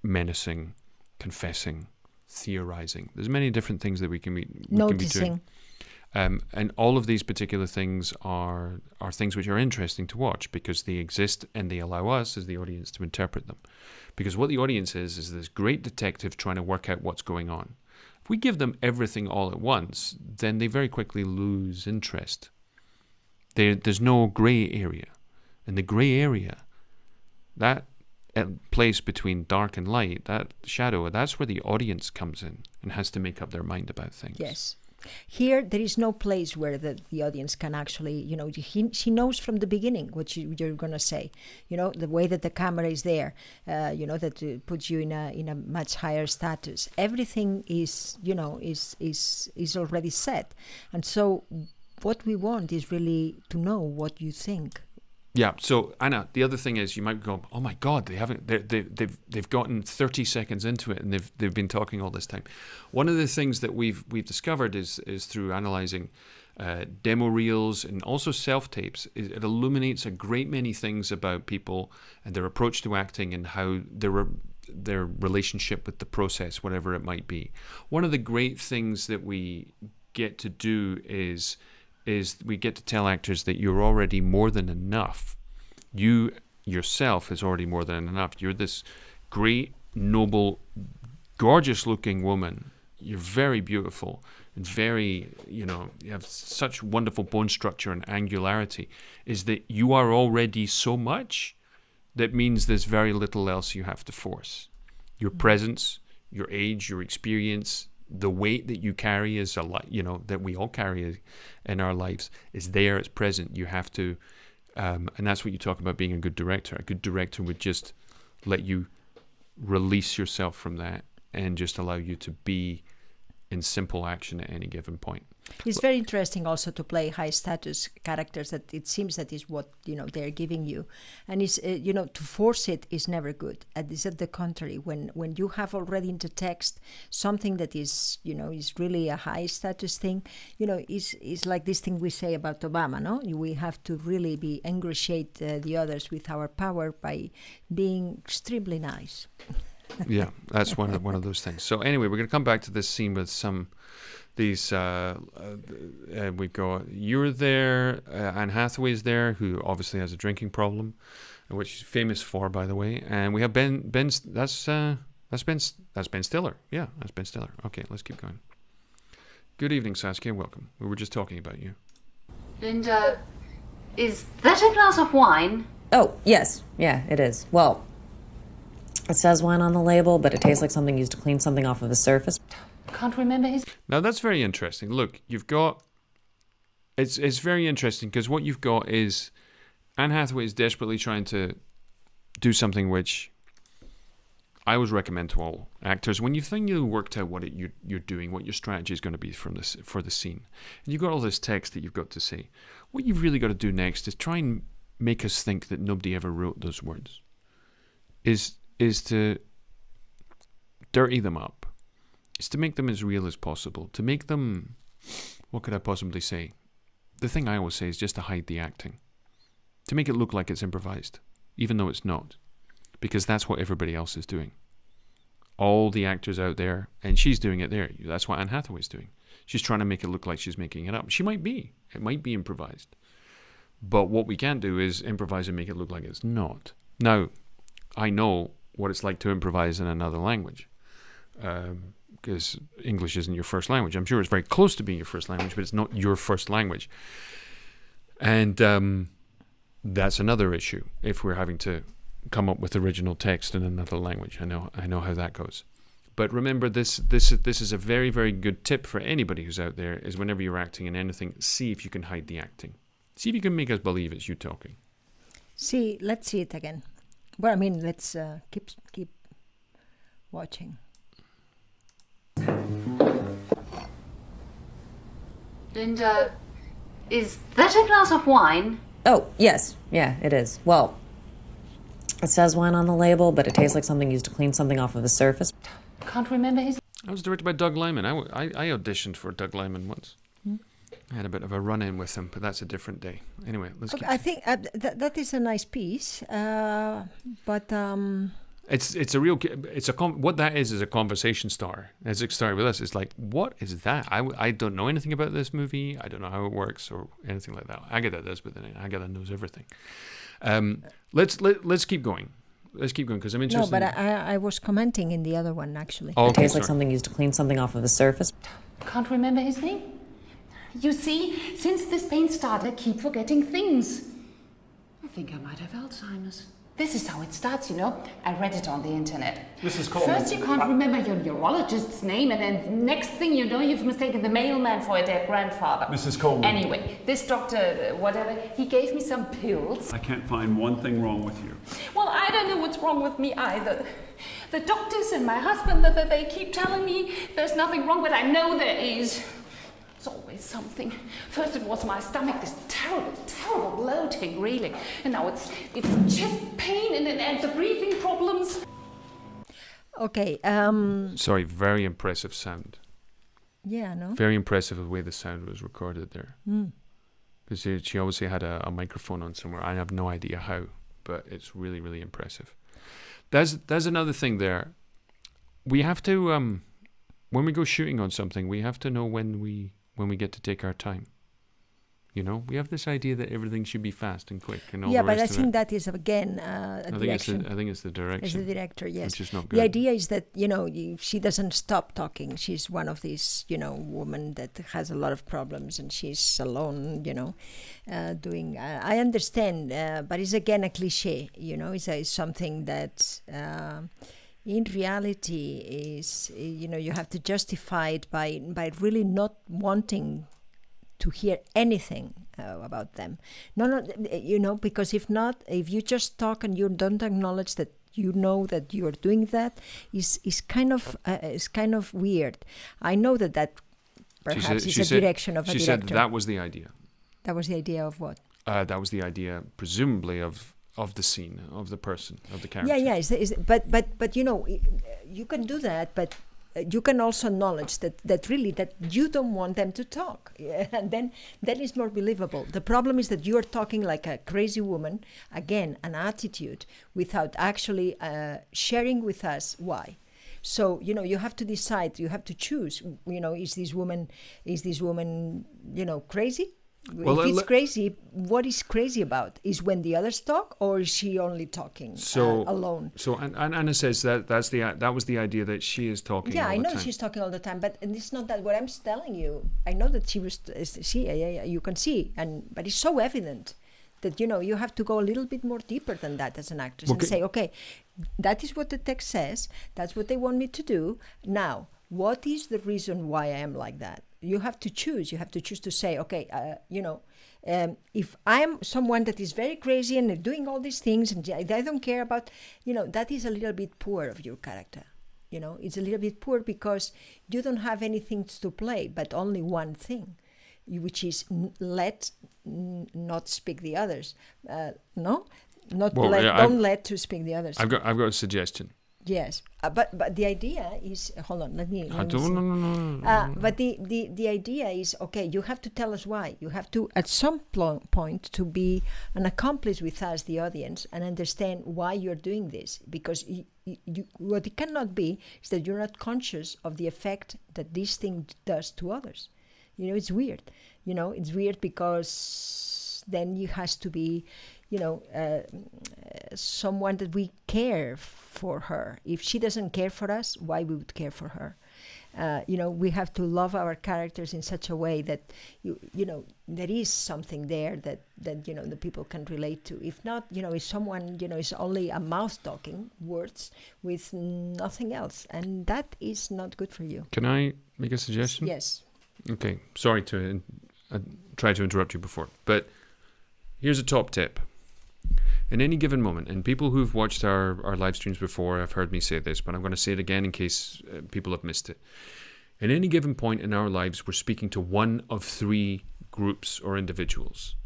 menacing, confessing, theorizing. There's many different things that we can be doing. And all of these particular things are things which are interesting to watch because they exist and they allow us as the audience to interpret them. Because what the audience is this great detective trying to work out what's going on. If we give them everything all at once, then they very quickly lose interest. There's no grey area. And the grey area, that place between dark and light, that shadow, that's where the audience comes in and has to make up their mind about things. Yes. Here, there is no place where the audience can actually, she knows from the beginning what you're going to say. The way that the camera is there, that puts you in a much higher status. Everything is already set. And so what we want is really to know what you think. Yeah. So Anna, the other thing is you might go, oh my God, they've gotten 30 seconds into it and they've been talking all this time. One of the things that we've discovered is through analyzing DemoReels and also self-tapes, it illuminates a great many things about people and their approach to acting and how their relationship with the process, whatever it might be. One of the great things that we get to do is we get to tell actors that you're already more than enough. You yourself is already more than enough. You're this great, noble, gorgeous-looking woman. You're very beautiful and very, you have such wonderful bone structure and angularity. Is that you are already so much that means there's very little else you have to force. Your presence, your age, your experience, the weight that you carry is that we all carry in our lives is there, it's present. You have to, and that's what you talk about being a good director. A good director would just let you release yourself from that and just allow you to be in simple action at any given point. It's very interesting also to play high status characters that it seems that is what they're giving you, and it's to force it is never good. And it's at the contrary, when you have already in the text something that is is really a high status thing, is like this thing we say about Obama. No, we have to really ingratiate the others with our power by being extremely nice. Yeah, that's one of those things. So anyway, we're going to come back to this scene with these. We've got you're there, Anne Hathaway's there, who obviously has a drinking problem, which she's famous for, by the way. And we have Ben. That's Ben Stiller. Yeah, that's Ben Stiller. Okay, let's keep going. Good evening, Saskia. Welcome. We were just talking about you. Linda, is that a glass of wine? Oh, yes. Yeah, it is. Well, it says wine on the label, but it tastes like something used to clean something off of the surface. Can't remember his. Now that's very interesting. Look, you've got. It's very interesting because what you've got is Anne Hathaway is desperately trying to do something which I always recommend to all actors. When you think you've worked out what you're doing, what your strategy is going to be for the scene, and you've got all this text that you've got to say, what you've really got to do next is try and make us think that nobody ever wrote those words. Is to dirty them up. Is to make them as real as possible. To make them, what could I possibly say? The thing I always say is just to hide the acting. To make it look like it's improvised, even though it's not. Because that's what everybody else is doing. All the actors out there, and she's doing it there. That's what Anne Hathaway's doing. She's trying to make it look like she's making it up. She might be. It might be improvised. But what we can't do is improvise and make it look like it's not. Now, I know what it's like to improvise in another language. Because English isn't your first language. I'm sure it's very close to being your first language, but it's not your first language. And that's another issue if we're having to come up with original text in another language. I know how that goes. But remember, this is a very, very good tip for anybody who's out there, is whenever you're acting in anything, see if you can hide the acting. See if you can make us believe it's you talking. Let's see it again. Well, I mean, let's keep watching. Linda, is that a glass of wine? Oh, yes. Yeah, it is. Well, it says wine on the label, but it tastes like something used to clean something off of the surface. Can't remember his. I was directed by Doug Liman. I auditioned for Doug Liman once. I had a bit of a run-in with him, but that's a different day. Anyway, let's keep... I think that is a nice piece, but... What that is a conversation starter. As it started with us, it's like, what is that? I don't know anything about this movie. I don't know how it works or anything like that. Agatha does, but then Agatha knows everything. Let's keep going. Let's keep going because I'm interested. No, but I was commenting in the other one actually. Oh, it tastes like something used to clean something off of the surface. Can't remember his name. You see, since this pain started, I keep forgetting things. I think I might have Alzheimer's. This is how it starts, you know. I read it on the internet. Mrs. Coleman. First you can't remember your neurologist's name, and then next thing you know, you've mistaken the mailman for a dead grandfather. Mrs. Coleman. Anyway, this doctor, whatever, he gave me some pills. I can't find one thing wrong with you. Well, I don't know what's wrong with me either. The doctors and my husband, they keep telling me there's nothing wrong, but I know there is. It's always something. First it was my stomach, this terrible bloating, really. And now it's chest pain and the breathing problems. Okay. Sorry, very impressive sound. Yeah, no? Very impressive the way the sound was recorded there. Because she obviously had a microphone on somewhere. I have no idea how, but it's really, really impressive. There's another thing there. We have to, when we go shooting on something, we have to know when we get to take our time. You know, we have this idea that everything should be fast and quick and all yeah, the but rest I of think it. that is again a direction. I think it's the direction. It's the director, yes. Which is not good. The idea is that, you know, she doesn't stop talking. She's one of these, you know, women that has a lot of problems and she's alone, you know, doing... I understand, but it's again a cliche, you know, it's something that... in reality is, you know, you have to justify it by really not wanting to hear anything about them. No, you know, because if not, if you just talk and you don't acknowledge that you know that you are doing that, is kind of weird. I know that perhaps is a direction of a director. She said that was the idea. That was the idea of what? That was the idea, presumably, of the scene, of the person, of the character. Yeah, but you know, you can do that, but you can also acknowledge that really that you don't want them to talk. And then that is more believable. The problem is that you are talking like a crazy woman, again, an attitude, without actually sharing with us why. So, you have to decide, you have to choose, is this woman, crazy? Well, if it's crazy, what is crazy about? Is when the others talk, or is she only talking alone? So Anna says that was the idea, that she is talking. Yeah, all I the know time. she's talking all the time, but it's not that what I'm telling you. I know that she was. You can see, but it's so evident that you have to go a little bit more deeper than that as an actress and say, okay, that is what the text says. That's what they want me to do. Now, what is the reason why I am like that? You have to choose. You have to choose to say, okay, if I'm someone that is very crazy and doing all these things and I don't care about, that is a little bit poor of your character. It's a little bit poor because you don't have anything to play, but only one thing, which is not speak the others. Don't let to speak the others. I've got a suggestion. Yes, but the idea is, hold on, let me But the idea is, okay, you have to tell us why. You have to, at some point, to be an accomplice with us, the audience, and understand why you're doing this. Because what it cannot be is that you're not conscious of the effect that this thing does to others. It's weird. It's weird because then you has to be, someone that we care for her. If she doesn't care for us, why we would care for her? We have to love our characters in such a way that there is something there that the people can relate to. If not, if someone is only a mouth talking words with nothing else, and that is not good for you. Can I make a suggestion? Yes. Okay. Sorry to try to interrupt you before, but here's a top tip. In any given moment, and people who've watched our live streams before have heard me say this, but I'm going to say it again in case people have missed it. In any given point in our lives, we're speaking to one of three groups or individuals.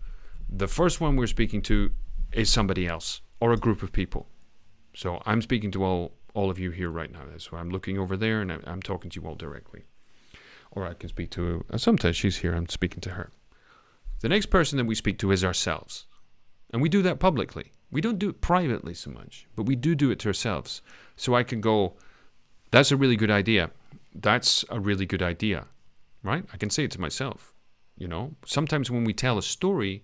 The first one we're speaking to is somebody else or a group of people. So I'm speaking to all of you here right now. That's why I'm looking over there and I'm talking to you all directly. Or I can speak to Assumpta. She's here. I'm speaking to her. The next person that we speak to is ourselves. And we do that publicly. We don't do it privately so much, but we do it to ourselves. So I can go, that's a really good idea. That's a really good idea, right? I can say it to myself, Sometimes when we tell a story,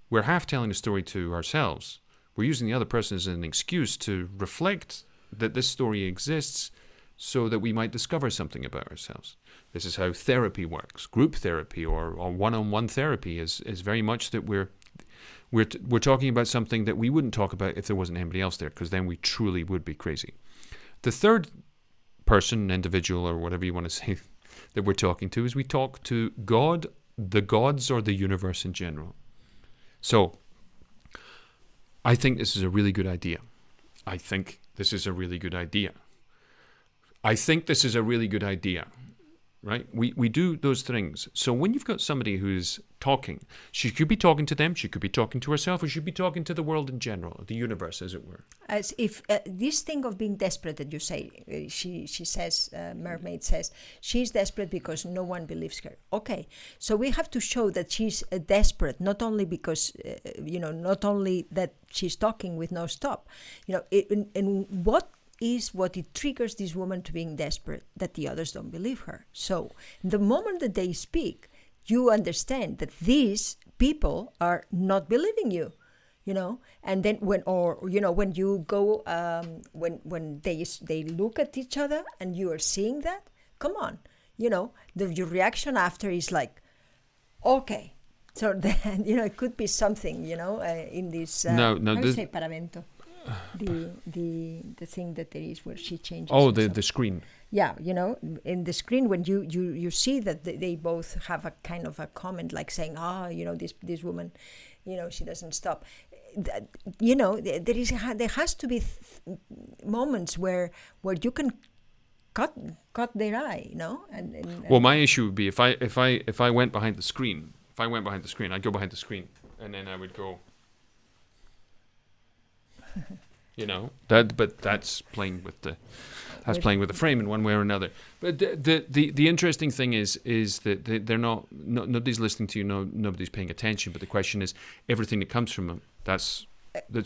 we're half telling the story to ourselves. We're using the other person as an excuse to reflect that this story exists so that we might discover something about ourselves. This is how therapy works. Group therapy or one-on-one therapy is very much that we're talking about something that we wouldn't talk about if there wasn't anybody else there, because then we truly would be crazy. The third person, individual, or whatever you want to say, that we're talking to is we talk to God, the gods, or the universe in general. So, I think this is a really good idea. I think this is a really good idea. I think this is a really good idea. Right? We do those things. So when you've got somebody who's talking, she could be talking to them, she could be talking to herself, or she could be talking to the world in general, the universe, as it were. As if this thing of being desperate that you say, she says, Mermaid says, she's desperate because no one believes her. Okay, so we have to show that she's desperate, not only because, not only that she's talking with no stop. And what it triggers this woman to being desperate, that the others don't believe her. So the moment that they speak, you understand that these people are not believing you, and then when you go, when they look at each other and you are seeing that, come on, your reaction after is like, okay. So then, it could be something, in this, how do you say paramento? The thing that there is where she changes. Oh, the screen. Yeah, in the screen when you see that they both have a kind of a comment like saying, this woman, she doesn't stop. There has to be moments where you can cut their eye, And well, my issue would be if I went behind the screen. If I went behind the screen, I'd go behind the screen, and then I would go. But that's playing with the frame in one way or another. But the interesting thing is that they're nobody's listening to you, nobody's paying attention. But the question is, everything that comes from them, that's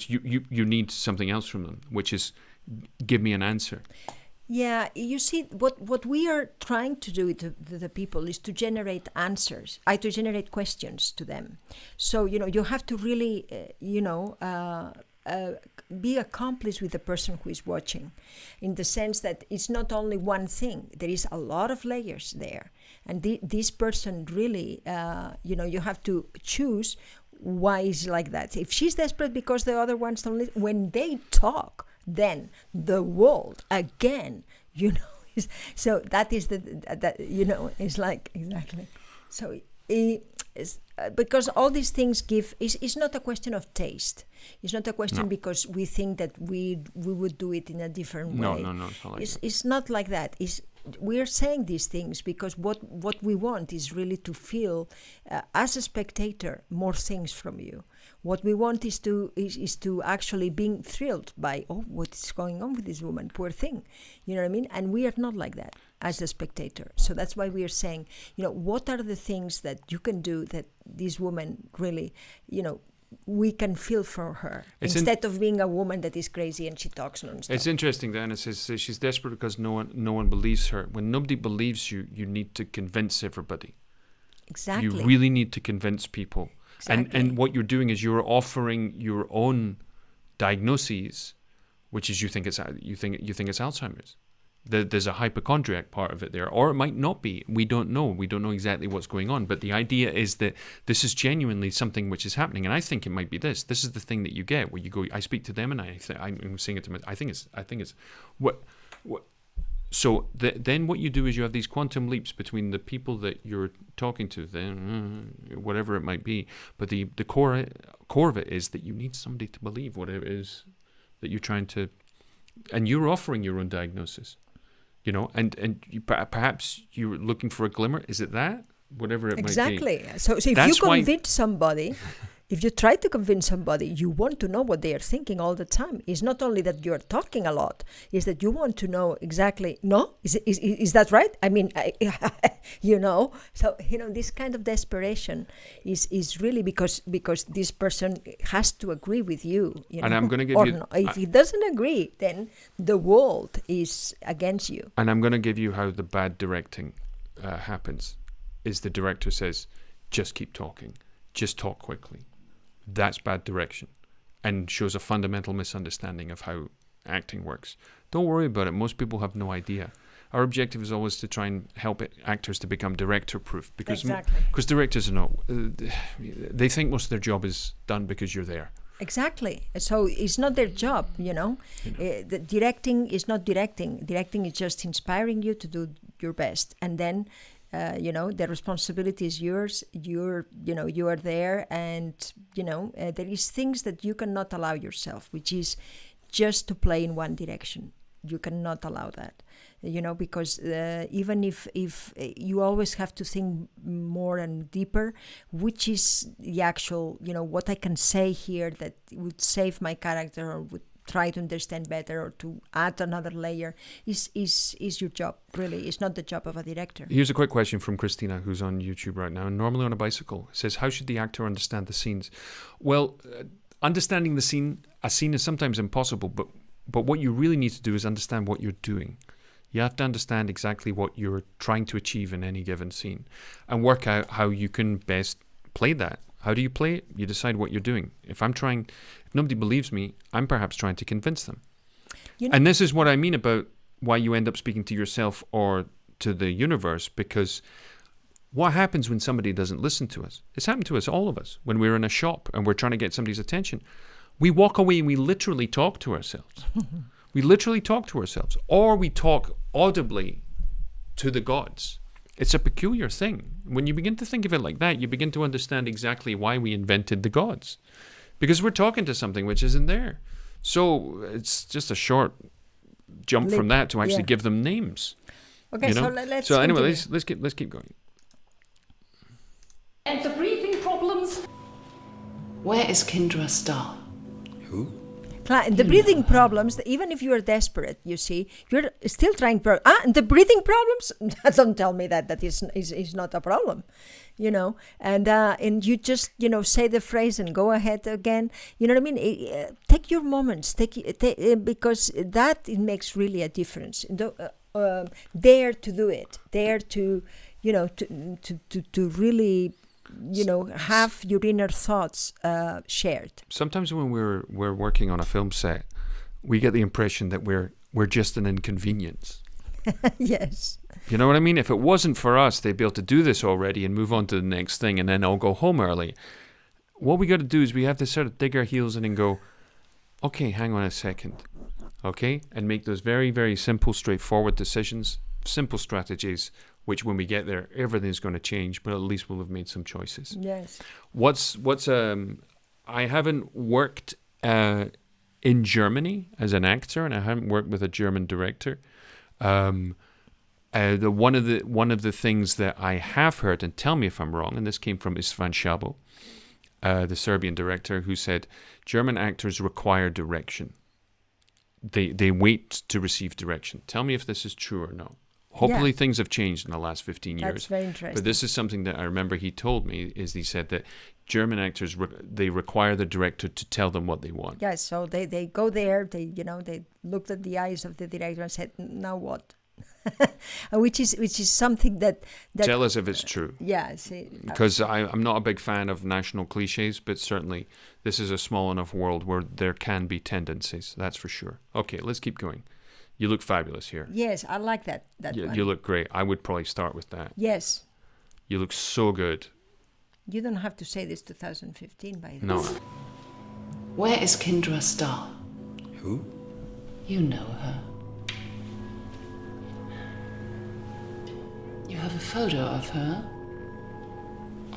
you need something else from them, which is give me an answer. Yeah, you see, what we are trying to do to the people is to generate answers, to generate questions to them. So, you have to really, be accomplice with the person who is watching, in the sense that it's not only one thing. There is a lot of layers there. And this person really, you have to choose why is like that. If she's desperate because the other ones don't listen, when they talk, then the world again, so that is it's like, exactly. So because all these things it's not a question of taste. It's not a question because we think that we would do it in a different way. No, it's not like that. It's not like that. We're saying these things because what we want is really to feel, as a spectator, more things from you. What we want is to actually being thrilled by, what's going on with this woman, poor thing. You know what I mean? And we are not like that as a spectator. So that's why we are saying, what are the things that you can do that this woman really, we can feel for her, instead of being a woman that is crazy and she talks non-stop. It's interesting, Diana says she's desperate because no one believes her. When nobody believes you, you need to convince everybody. Exactly. You really need to convince people. Exactly. And what you're doing is you're offering your own diagnoses, which is you think it's Alzheimer's. There's a hypochondriac part of it there, or it might not be. We don't know. We don't know exactly what's going on. But the idea is that this is genuinely something which is happening, and I think it might be this. This is the thing that you get where you go. I speak to them, and I'm saying it to myself. I think it's what. So then what you do is you have these quantum leaps between the people that you're talking to, then whatever it might be. But the core of it is that you need somebody to believe whatever it is that you're trying to, and you're offering your own diagnosis. And perhaps you're looking for a glimmer. Is it that? Whatever it might be. Exactly. So if you convince somebody, if you try to convince somebody, you want to know what they are thinking all the time. It's not only that you're talking a lot, it's that you want to know exactly, no? Is that right? I mean, So, this kind of desperation is really because this person has to agree with you. And I'm going to give you... No. If he doesn't agree, then the world is against you. And I'm going to give you how the bad directing happens. Is the director says, just keep talking. Just talk quickly. That's bad direction and shows a fundamental misunderstanding of how acting works. Don't worry about it. Most people have no idea. Our objective is always to try and help actors to become director-proof because directors are not... they think most of their job is done because you're there. Exactly. So it's not their job, The directing is not directing. Directing is just inspiring you to do your best. And then... the responsibility is yours. You are there, and there is things that you cannot allow yourself, which is just to play in one direction. You cannot allow that, because even if you always have to think more and deeper, which is the actual, what I can say here that would save my character or would try to understand better or to add another layer is your job, really. It's not the job of a director. Here's a quick question from Christina, who's on YouTube right now, and normally on a bicycle. It says, how should the actor understand the scenes? Well, understanding a scene is sometimes impossible, but what you really need to do is understand what you're doing. You have to understand exactly what you're trying to achieve in any given scene and work out how you can best play that. How do you play it? You decide what you're doing. If nobody believes me, I'm perhaps trying to convince them. And this is what I mean about why you end up speaking to yourself or to the universe, because what happens when somebody doesn't listen to us? It's happened to us, all of us, when we're in a shop and we're trying to get somebody's attention. We walk away and we literally talk to ourselves. We literally talk to ourselves. Or we talk audibly to the gods. It's a peculiar thing. When you begin to think of it like that, you begin to understand exactly why we invented the gods. Because we're talking to something which isn't there. So it's just a short jump from that to actually give them names. Okay, so let's So anyway, continue. let's keep going. And the breathing problems. Where is Kendra Starr? Who? The breathing problems, even if you are desperate, you see, you're still trying. And the breathing problems, don't tell me that is not a problem, you know. And you just, you know, say the phrase and go ahead again. You know what I mean? Take your moments, because it makes really a difference. Dare to do it. Dare to, you know, to really, you know, have your inner thoughts shared. Sometimes when we're working on a film set, we get the impression that we're just an inconvenience. Yes. You know what I mean? If it wasn't for us, they'd be able to do this already and move on to the next thing, and then I'll go home early. What we got to do is we have to sort of dig our heels in and go, okay, hang on a second, okay? And make those very, very simple, straightforward decisions, simple strategies, which when we get there, everything's going to change, but at least we'll have made some choices. Yes. I haven't worked in Germany as an actor, and I haven't worked with a German director. One of the things that I have heard, and tell me if I'm wrong, and this came from Istvan Šabo, the Serbian director, who said German actors require direction. They wait to receive direction. Tell me if this is true or no. Hopefully things have changed in the last 15 years. That's very interesting. But this is something that I remember he told me, is he said that German actors, they require the director to tell them what they want. Yes, so they go there, they looked at the eyes of the director and said, now what? which is something that tell us if it's true. Yeah, see, because I'm not a big fan of national cliches, but certainly this is a small enough world where there can be tendencies, that's for sure. Okay, let's keep going. You look fabulous here. Yes, I like that one. You look great. I would probably start with that. Yes. You look so good. You don't have to say this 2015, by the way. No. Where is Kendra Starr? Who? You know her. You have a photo of her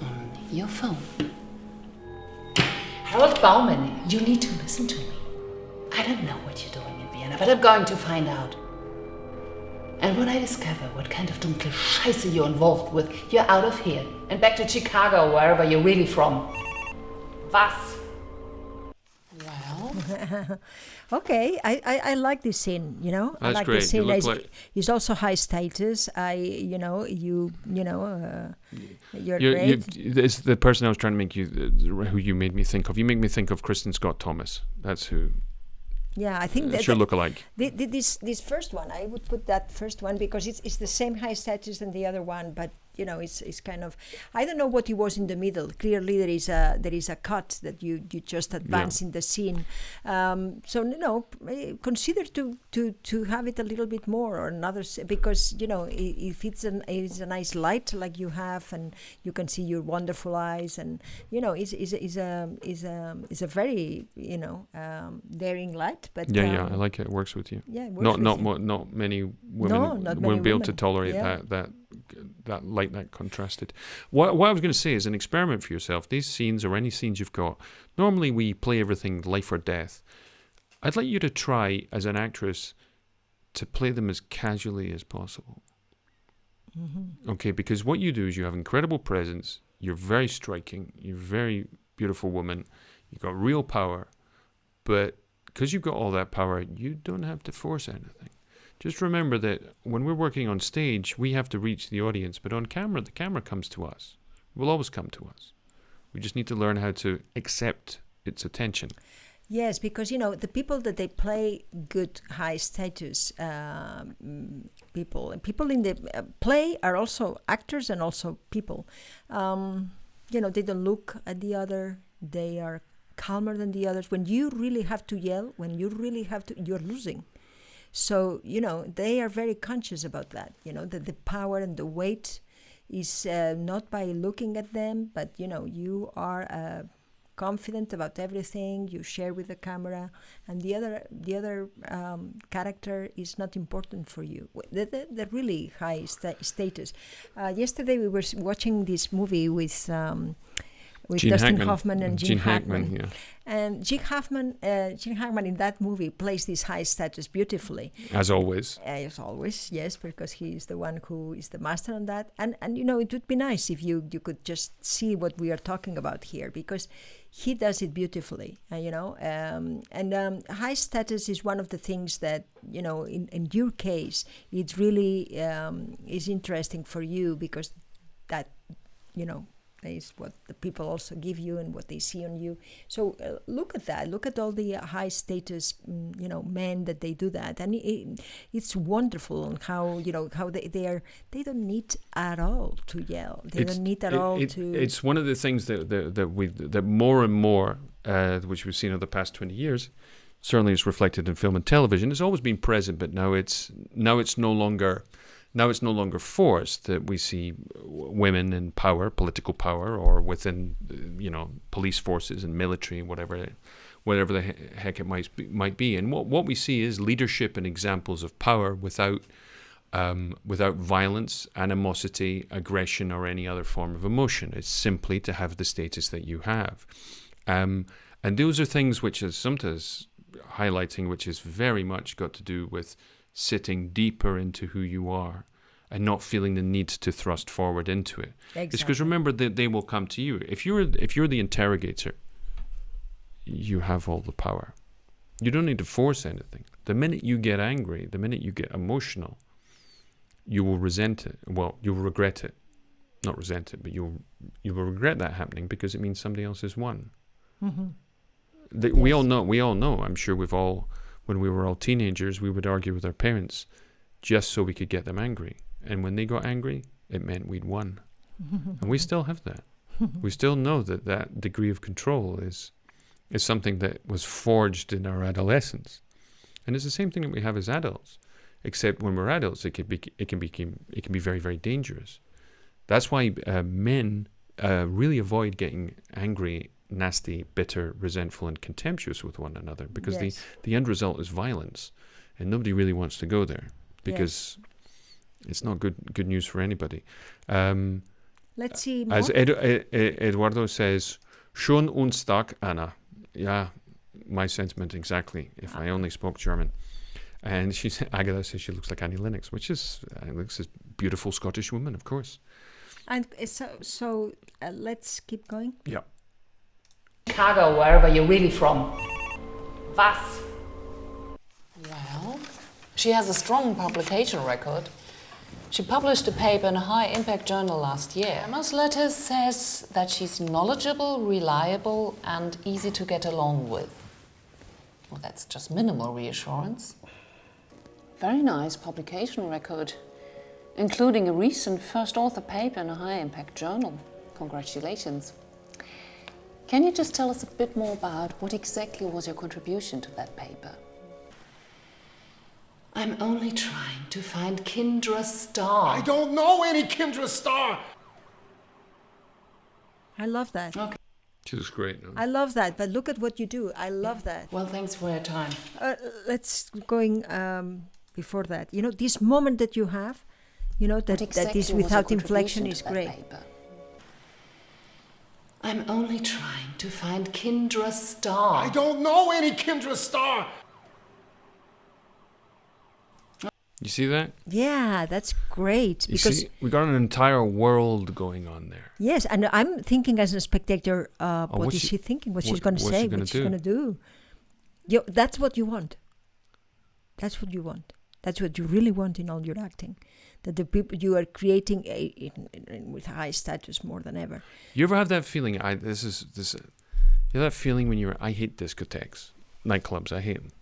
on your phone. Harold Baumann, you need to listen to me. I don't know what you're doing in Vienna, but I'm going to find out. And when I discover what kind of dunkle Scheiße you're involved with, you're out of here and back to Chicago, or wherever you're really from. Was? Well? Okay, I like this scene, you know. That's I like great. This scene. You look like... It's also high status. You're great. It's the person I was trying to make you, who you made me think of. You make me think of Kristen Scott Thomas. That's who. Yeah, I think that's your look-alike. This first one, I would put that first one because it's the same high status than the other one, but you know, it's kind of, I don't know what it was in the middle. Clearly, there is a cut that you just advance in the scene. So you know, consider to have it a little bit more or another, because you know, if it's a nice light like you have, and you can see your wonderful eyes, and you know, is a very daring light. But yeah, I like it. It works with you. Yeah, it works not many women wouldn't be able to tolerate that light, that contrasted. What I was going to say is an experiment for yourself. These scenes, or any scenes you've got, normally we play everything life or death. I'd like you to try, as an actress, to play them as casually as possible. Mm-hmm. Okay, because what you do is you have incredible presence, you're very striking, you're a very beautiful woman, you've got real power, but because you've got all that power, you don't have to force anything. Just remember that when we're working on stage, we have to reach the audience, but on camera, the camera comes to us. It will always come to us. We just need to learn how to accept its attention. Yes, because, you know, the people that they play good high status people in the play are also actors and also people. They don't look at the other. They are calmer than the others. When you really have to yell, you're losing. So, you know, they are very conscious about that, you know, that the power and the weight is not by looking at them, but, you know, you are confident about everything, you share with the camera, and the other character is not important for you. The really high status. Yesterday we were watching this movie with with Gene Dustin Hackman. Hoffman and Gene Hackman. Yeah. And Gene Hackman in that movie plays this high status beautifully. As always. As always, yes, because he is the one who is the master on that. And it would be nice if you could just see what we are talking about here, because he does it beautifully, high status is one of the things that, in your case, it really is interesting for you, because that, is what the people also give you and what they see on you. So look at that. Look at all the high status, men that they do that, and it's wonderful on how they don't need at all to yell. They don't need at all to. It's one of the things that more and more, which we've seen over the past 20 years, certainly is reflected in film and television. It's always been present, but now it's no longer. Now it's no longer forced that we see women in power, political power, or within, police forces and military, whatever the heck it might be. And what we see is leadership and examples of power without violence, animosity, aggression, or any other form of emotion. It's simply to have the status that you have. And those are things which, as Assumpta is highlighting, which is very much got to do with sitting deeper into who you are and not feeling the need to thrust forward into it. Exactly. It's because remember that they will come to you. If you're the interrogator, you have all the power. You don't need to force anything. The minute you get angry, the minute you get emotional, you will resent it. Well, you'll regret it. Not resent it, but you will regret that happening, because it means somebody else has won. Mm-hmm. Yes. We all know. I'm sure when we were all teenagers, we would argue with our parents just so we could get them angry. And when they got angry, it meant we'd won. And we still have that. We still know that degree of control is something that was forged in our adolescence. And it's the same thing that we have as adults, except when we're adults, it can be very, very dangerous. That's why men really avoid getting angry, nasty, bitter, resentful, and contemptuous with one another, because the end result is violence, and nobody really wants to go there, because it's not good news for anybody. Let's see more. As Eduardo says, schon und stark, Anna. Yeah, my sentiment exactly, if I only spoke German. And Agatha says she looks like Annie Lennox, which is looks a beautiful Scottish woman, of course. And so let's keep going. Yeah. Chicago, wherever you're really from. Was? Well, she has a strong publication record. She published a paper in a high-impact journal last year. Emma's letter says that she's knowledgeable, reliable, and easy to get along with. Well, that's just minimal reassurance. Very nice publication record, including a recent first author paper in a high-impact journal. Congratulations. Can you just tell us a bit more about what exactly was your contribution to that paper? I'm only trying to find Kendra Starr. I don't know any Kendra Starr. I love that. Okay. She looks great. No? I love that, but look at what you do. I love that. Well, thanks for your time. Let's going before that. This moment that you have, that is without inflection is great. Paper? I'm only trying to find Kendra Starr. I don't know any Kendra Starr. You see that? Yeah, that's great. Because we got an entire world going on there. Yes, and I'm thinking as a spectator, what is she thinking? What she's going to say? What she's going to do? That's what you want. That's what you want. That's what you really want in all your acting. That the people you are creating with high status more than ever. You ever have that feeling? You have that feeling when I hate discotheques, nightclubs. I hate them.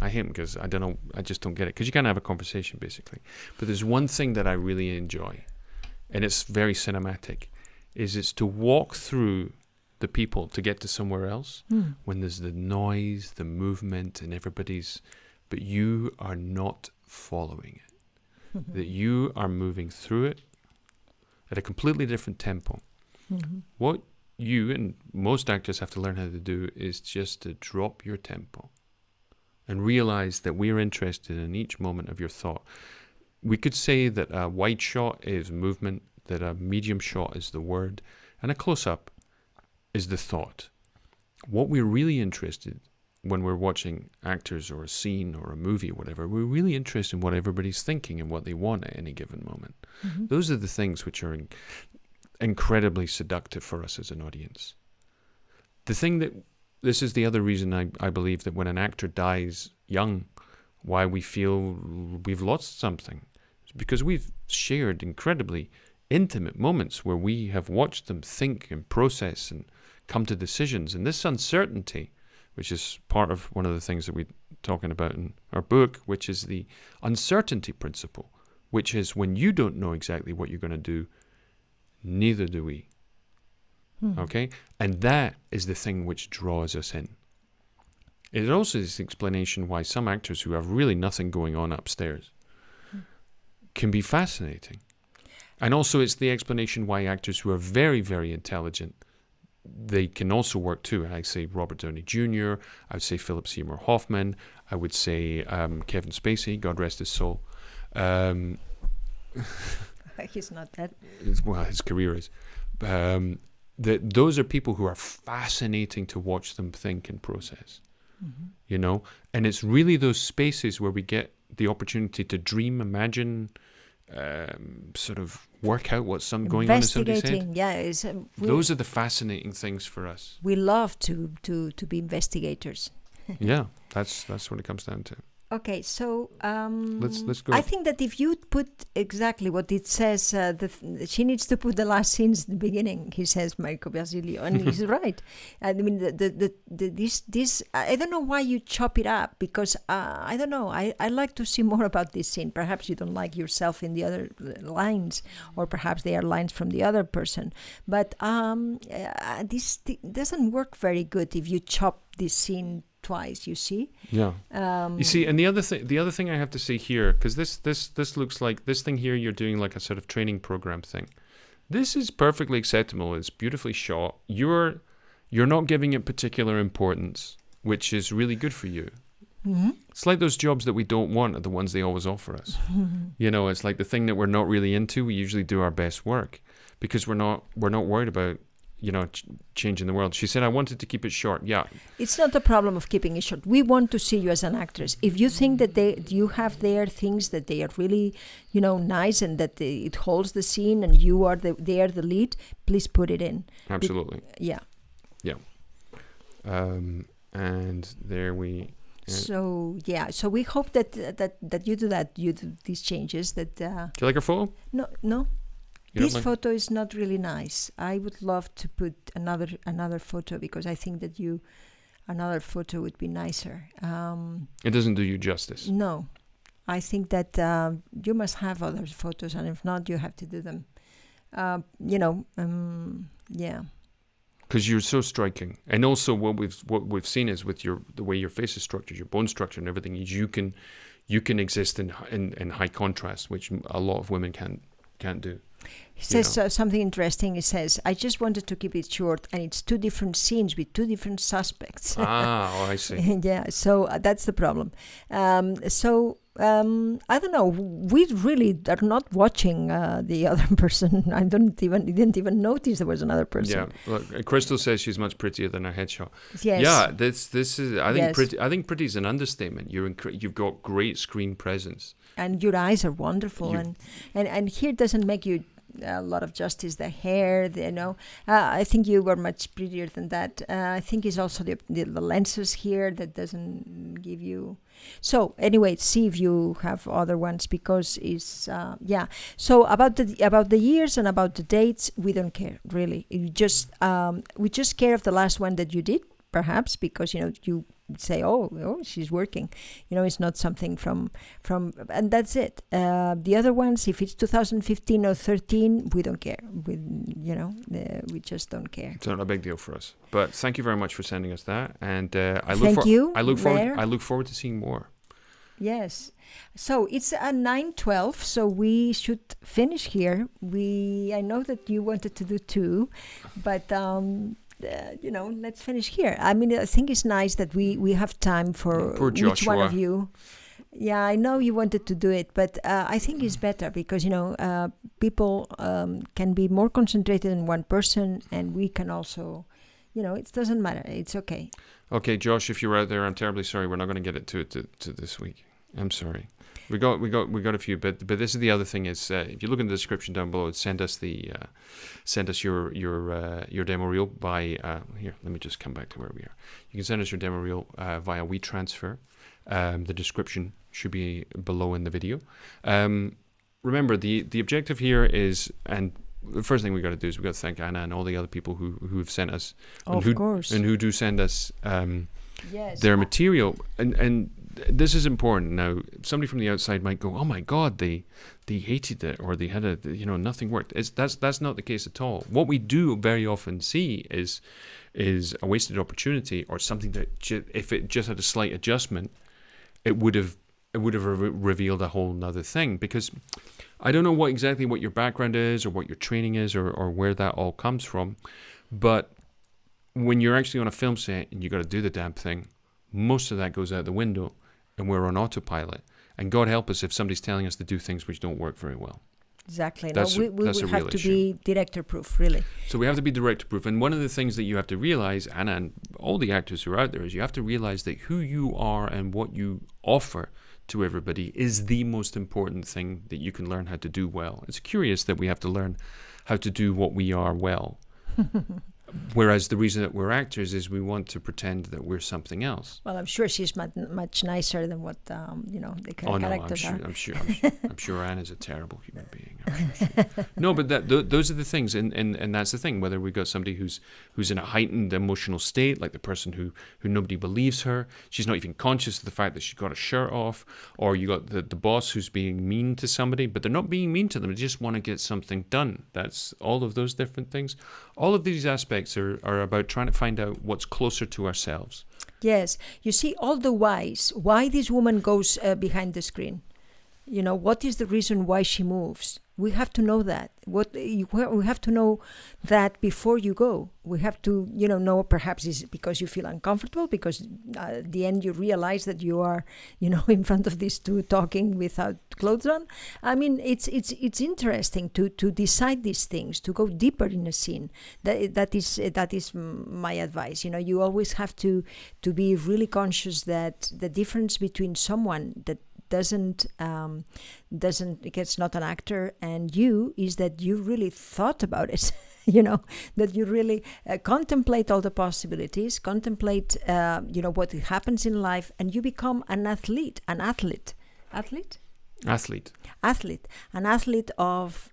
I hate them because I don't know. I just don't get it. Because you can't have a conversation, basically. But there's one thing that I really enjoy, and it's very cinematic, is it's to walk through the people to get to somewhere else when there's the noise, the movement, and everybody's, but you are not following it. That you are moving through it at a completely different tempo. Mm-hmm. What you and most actors have to learn how to do is just to drop your tempo and realize that we're interested in each moment of your thought. We could say that a wide shot is movement, that a medium shot is the word, and a close-up is the thought. What we're really interested when we're watching actors or a scene or a movie or whatever, we're really interested in what everybody's thinking and what they want at any given moment. Mm-hmm. Those are the things which are incredibly seductive for us as an audience. This is the other reason I believe that when an actor dies young, why we feel we've lost something. It's because we've shared incredibly intimate moments where we have watched them think and process and come to decisions. And this uncertainty, which is part of one of the things that we're talking about in our book, which is the uncertainty principle, which is when you don't know exactly what you're going to do, neither do we. Okay? And that is the thing which draws us in. It also is the explanation why some actors who have really nothing going on upstairs can be fascinating. And also it's the explanation why actors who are very, very intelligent, they can also work too. And I say Robert Downey Jr., I would say Philip Seymour Hoffman, I would say Kevin Spacey, God rest his soul. He's not that. Well, his career is. Those are people who are fascinating to watch them think and process. You know? And it's really those spaces where we get the opportunity to dream, imagine, sort of work out what's going on in somebody's head. Yeah, Those are the fascinating things for us. we love to be investigators. Yeah, that's what it comes down to. Okay, so Let's go. I think that if you put exactly what it says, she needs to put the last scenes in the beginning. He says, Marco Basilio, and he's right. I mean, this I don't know why you chop it up, because I don't know. I like to see more about this scene. Perhaps you don't like yourself in the other lines, or perhaps they are lines from the other person. But this doesn't work very good if you chop this scene twice, you see. Yeah. You see, and the other thing I have to say here, because this looks like this thing here, you're doing like a sort of training program thing. This is perfectly acceptable. It's beautifully shot. You're not giving it particular importance, which is really good for you. Mm-hmm. It's like those jobs that we don't want are the ones they always offer us. You know, it's like the thing that we're not really into. We usually do our best work because we're not worried about, you know, changing the world. She said, I wanted to keep it short. Yeah. It's not a problem of keeping it short. We want to see you as an actress. If you think that you have there things that they are really, you know, nice, and that it holds the scene and you are they are the lead, please put it in. Absolutely. Yeah. Yeah. And there we... So we hope that you do that. You do these changes. That. Do you like our photo? No. You This photo is not really nice. I would love to put another photo, because I think that another photo would be nicer. It doesn't do you justice. No, I think that you must have other photos, and if not, you have to do them. Yeah. Because you're so striking, and also what we've seen is with the way your face is structured, your bone structure, and everything, is you can exist in high contrast, which a lot of women can't do. He says something interesting. He says, I just wanted to keep it short, and it's two different scenes with two different suspects. I see. Yeah, so that's the problem. I don't know. We really are not watching the other person. I didn't even notice there was another person. Yeah, look, Crystal says she's much prettier than her headshot. Yes. Yeah, this is. I think Yes. I think pretty is an understatement. You've got great screen presence. And your eyes are wonderful, and here doesn't make you a lot of justice. The hair, I think you were much prettier than that. I think it's also the lenses here that doesn't give you. So anyway, see if you have other ones, because it's So about the years and about the dates, we don't care really. We just care of the last one that you did, perhaps, because you say, oh, she's working. It's not something from, and that's it. The other ones, if it's 2015 or 13, we don't care. We just don't care. It's not a big deal for us. But thank you very much for sending us that, and I look forward to seeing more. Yes. So it's 9:12, so we should finish here. I know that you wanted to do 2, but let's finish here. I mean, I think it's nice that we have time for each one of you. Yeah, I know you wanted to do it, but I think it's better because, people can be more concentrated on one person, and we can also, it doesn't matter. It's okay. Okay, Josh, if you're out there, I'm terribly sorry. We're not going to get it to this week. I'm sorry. We got a few, but this is the other thing is if you look in the description down below, send us your demo reel by here. Let me just come back to where we are. You can send us your demo reel via WeTransfer. The description should be below in the video. Remember, the objective here is, and the first thing we got to do is we got to thank Anna and all the other people who've sent us, Of course. and who do send us Yes. their material, and this is important. Now, somebody from the outside might go, "Oh my God, they hated it, or they had nothing worked." That's not the case at all. What we do very often see is a wasted opportunity, or something that if it just had a slight adjustment, it would have revealed a whole nother thing. Because I don't know exactly what your background is, or what your training is, or where that all comes from, but when you're actually on a film set and you got to do the damn thing, most of that goes out the window, and we're on autopilot. And God help us if somebody's telling us to do things which don't work very well. Exactly. That's we a have real to issue. be director-proof, really. So we have to be director-proof. And one of the things that you have to realize, Anna, and all the actors who are out there, is you have to realize that who you are and what you offer to everybody is the most important thing that you can learn how to do well. It's curious that we have to learn how to do what we are well. Whereas the reason that we're actors is we want to pretend that we're something else. Well, I'm sure she's much nicer than what the characters are. I'm sure Anna's a terrible human being. Sure. No, but those are the things, and that's the thing. Whether we got somebody who's in a heightened emotional state, like the person who nobody believes her, she's not even conscious of the fact that she's got a shirt off, or you got the boss who's being mean to somebody, but they're not being mean to them. They just want to get something done. That's all of those different things. All of these aspects are about trying to find out what's closer to ourselves. Yes. You see, all the why this woman goes behind the screen. What is the reason why she moves? We have to know that. We have to know that before you go. We have to, know perhaps it's because you feel uncomfortable, because at the end you realize that you are, in front of these two talking without clothes on. I mean, it's interesting to decide these things, to go deeper in a scene. That is my advice. You always have to be really conscious that the difference between someone that doesn't gets not an actor and you is that you really thought about it. That you really contemplate all the possibilities, contemplate what happens in life, and you become an athlete of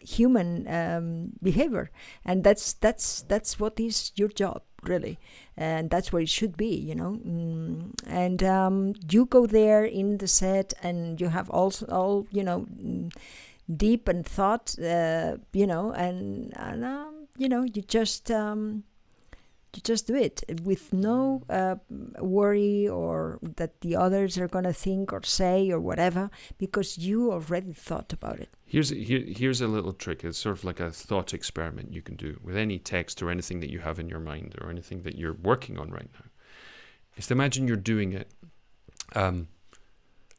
human behavior, and that's what is your job, really, and that's where it should be, and you go there in the set, and you have all deep and thought, you just do it with no worry or that the others are going to think or say or whatever, because you already thought about it. Here's a little trick. It's sort of like a thought experiment you can do with any text or anything that you have in your mind or anything that you're working on right now. Is to imagine you're doing it, and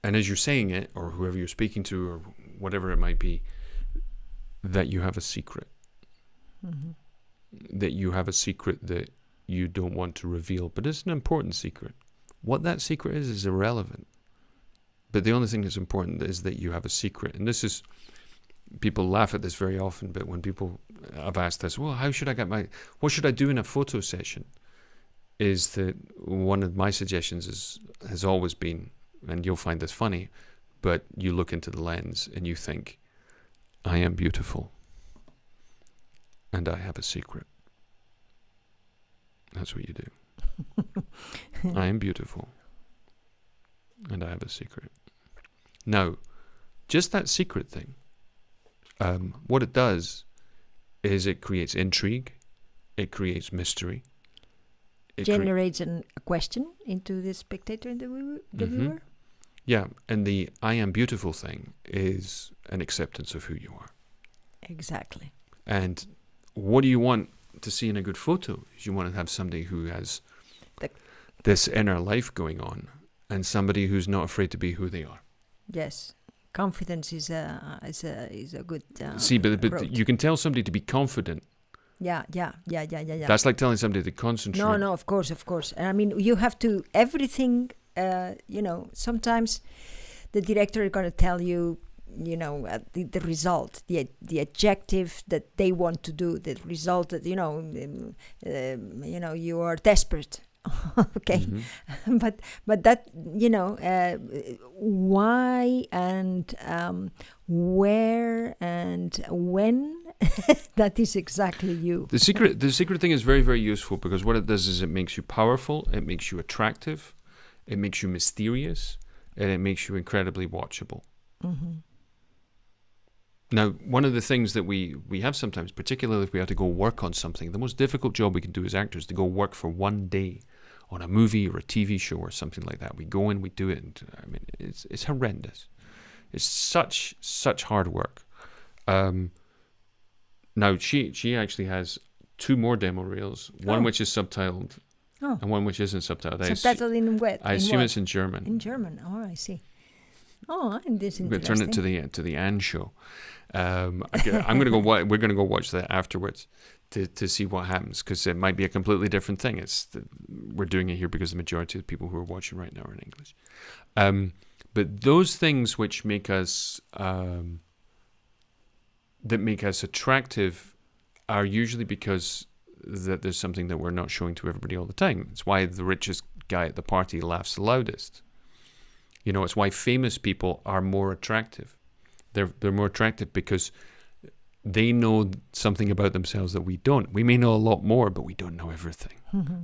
as you're saying it, or whoever you're speaking to or whatever it might be, that you have a secret. Mm-hmm. That you have a secret that you don't want to reveal, but it's an important secret. What that secret is irrelevant. But the only thing that's important is that you have a secret. And this is, people laugh at this very often, but when people have asked us, well, what should I do in a photo session? Is that one of my suggestions has always been, and you'll find this funny, but you look into the lens and you think, I am beautiful. And I have a secret. That's what you do. I am beautiful. And I have a secret. Now, just that secret thing, what it does is it creates intrigue. It creates mystery. It generates a question into the spectator and the viewer. Yeah, and the I am beautiful thing is an acceptance of who you are. Exactly. And what do you want to see in a good photo? You want to have somebody who has this inner life going on, and somebody who's not afraid to be who they are. Yes, confidence is a good. See, but you can tell somebody to be confident, Yeah. That's like telling somebody to concentrate. No, of course. I mean, you have to, everything, sometimes the director is going to tell you, the result, the adjective that they want to do, the result that, you are desperate. Okay. But that, why and where and when, that is exactly you. The secret thing is very, very useful because what it does is it makes you powerful, it makes you attractive, it makes you mysterious, and it makes you incredibly watchable. Now, one of the things that we have sometimes, particularly if we have to go work on something, the most difficult job we can do as actors is to go work for one day on a movie or a TV show or something like that. We go in, we do it, and I mean, it's horrendous. It's such hard work. Now, she actually has 2 more demo reels, one which is subtitled and one which isn't subtitled. Subtitled in what? I assume it's in German. In German, oh, I see. Oh, this is We're going to turn it to the Anne show. We're going to go watch that afterwards to see what happens, because it might be a completely different thing. We're doing it here because the majority of the people who are watching right now are in English. But those things which make us attractive are usually because that there's something that we're not showing to everybody all the time. It's why the richest guy at the party laughs the loudest. It's why famous people are more attractive. They're more attractive because they know something about themselves that we don't. We may know a lot more, but we don't know everything.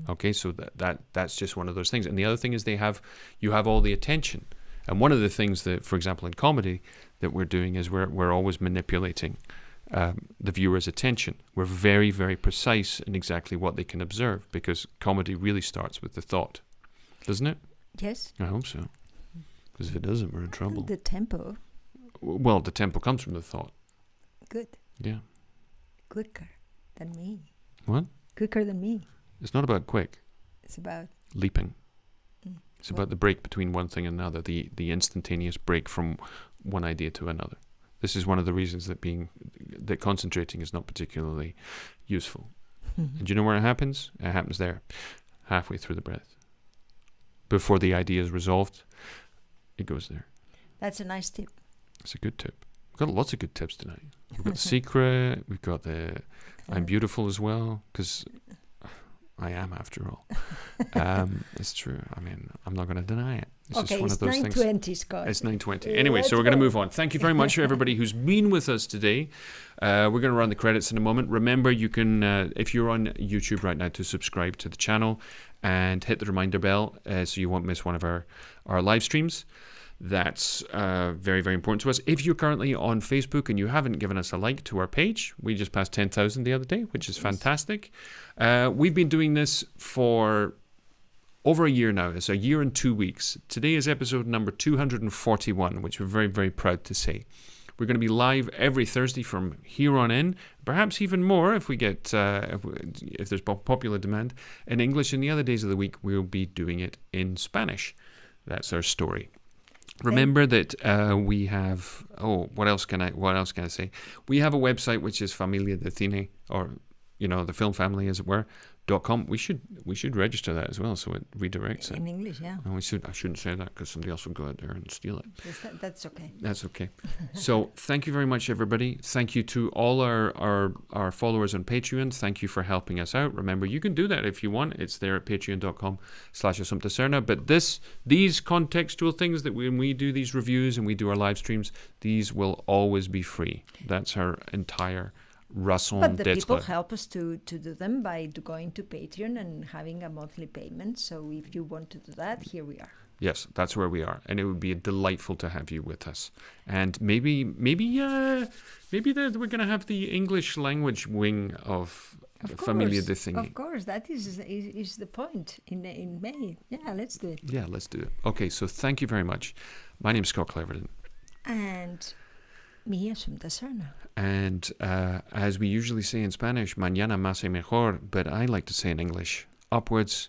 Okay, so that's just one of those things. And the other thing is you have all the attention. And one of the things that, for example, in comedy that we're doing is we're always manipulating the viewer's attention. We're very, very precise in exactly what they can observe, because comedy really starts with the thought, doesn't it? Yes. I hope so. Because if it doesn't, we're in trouble. The tempo. Well, the tempo comes from the thought. Good. Yeah. Quicker than me. What? Quicker than me. It's not about quick. It's about leaping. It's about the break between one thing and another, the instantaneous break from one idea to another. This is one of the reasons that concentrating is not particularly useful. And do you know where it happens? It happens there, halfway through the breath. Before the idea is resolved, it goes there. That's a nice tip. It's a good tip. We've got lots of good tips tonight. We've got the secret. We've got the I'm beautiful as well, because I am, after all. It's true. I mean, I'm not going to deny it. It's just one of those things. It's 9:20, Scott. It's 9:20. Anyway, so we're going to move on. Thank you very much for everybody who's been with us today. We're going to run the credits in a moment. Remember, you can, if you're on YouTube right now, to subscribe to the channel and hit the reminder bell so you won't miss one of our live streams. That's very, very important to us. If you're currently on Facebook and you haven't given us a like to our page, we just passed 10,000 the other day, which is fantastic. We've been doing this for over a year now. It's a year and 2 weeks. Today is episode number 241, which we're very, very proud to say. We're going to be live every Thursday from here on in, perhaps even more if we get if there's popular demand in English. And the other days of the week, we'll be doing it in Spanish. That's our story. Remember that we have. What else can I say? We have a website which is Familia de Cine, or the film family, as it were, .com. We should register that as well, so it redirects it in English. Yeah. And I shouldn't say that because somebody else will go out there and steal it. That's okay. That's okay. So thank you very much, everybody. Thank you to all our followers on Patreon. Thank you for helping us out. Remember, you can do that if you want. It's there at patreon.com/Assumpta Serna. But these contextual things that when we do these reviews and we do our live streams, these will always be free. That's our entire raison d'être. But the people help us to do them by going to Patreon and having a monthly payment. So if you want to do that, here we are. Yes, that's where we are, and it would be delightful to have you with us. And maybe we're going to have the English language wing of Familia de Cine. Of course, that is the point in May. Yeah, let's do it. Yeah, let's do it. Okay, so thank you very much. My name's Scott Cleverdon. And me, Assumpta Serna. And as we usually say in Spanish, mañana más y mejor, but I like to say in English, upwards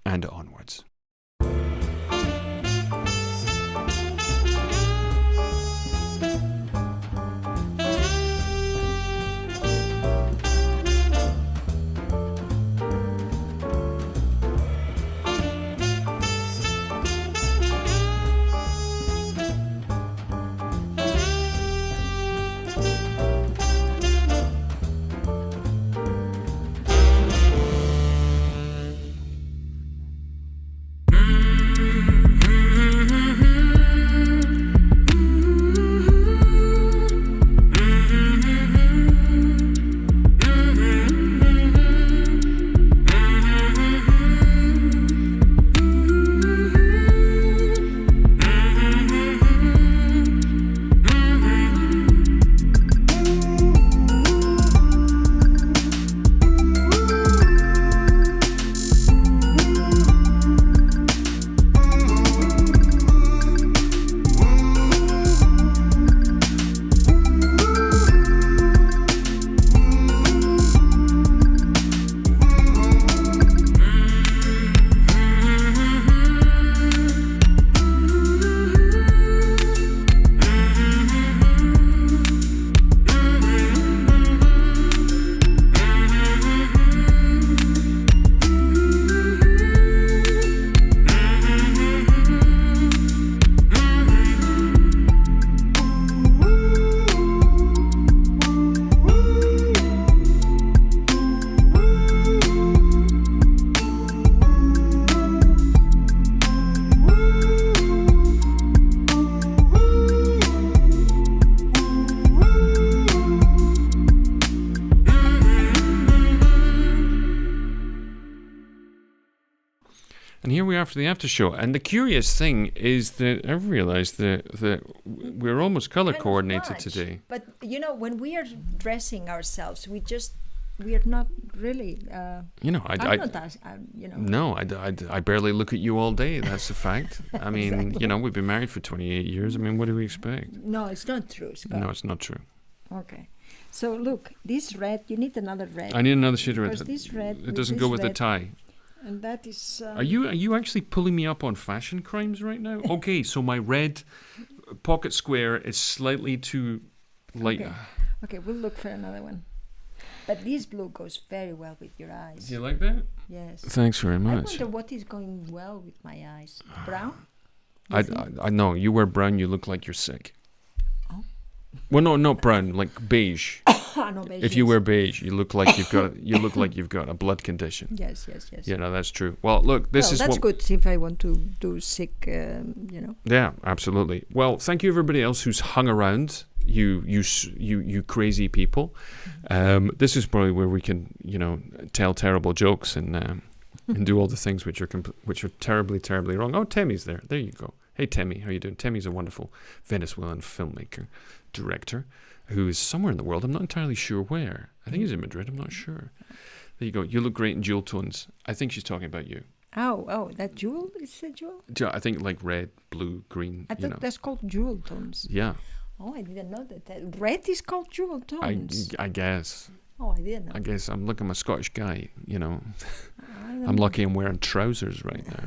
and onwards. we are for the after show. And the curious thing is that I've realized that we're almost color Kind of coordinated much. today. But when we are dressing ourselves, we are not really. You know, I'm not that. No, I barely look at you all day. That's a fact. I mean, Exactly. we've been married for 28 years. I mean, what do we expect? No, it's not true, Scott. No, it's not true. Okay. So look, this red. You need another red. I need another shade of red. Because this red. It doesn't go with the tie. And that is. Are you actually pulling me up on fashion crimes right now? Okay, so my red pocket square is slightly too light. Okay, we'll look for another one. But this blue goes very well with your eyes. Do you like that? Yes. Thanks very I much. wonder what is going well with my eyes. Brown? I know you wear brown. You look like you're sick. Oh. Well, no, not brown. Like beige. No, beige, If you yes. wear beige, you look like you've got a blood condition. Yes. Yeah, no, that's true. Well, look, this is that's what. good if I want to do sick, Yeah, absolutely. Well, thank you everybody else who's hung around. You crazy people. This is probably where we can tell terrible jokes and do all the things which are terribly, terribly wrong. Oh, Temmie's there. There you go. Hey, Temmie, how you doing? Temmie's a wonderful Venezuelan filmmaker, director, who is somewhere in the world. I'm not entirely sure where. I think he's in Madrid. I'm not sure. There you go. You look great in jewel tones. I think she's talking about you. Oh, that jewel? Is it jewel? Yeah, I think like red, blue, green. I thought that's called jewel tones. Yeah. Oh, I didn't know that. Red is called jewel tones. I guess. Oh, I didn't know. I guess I'm a Scottish guy, I'm lucky I'm wearing trousers right now.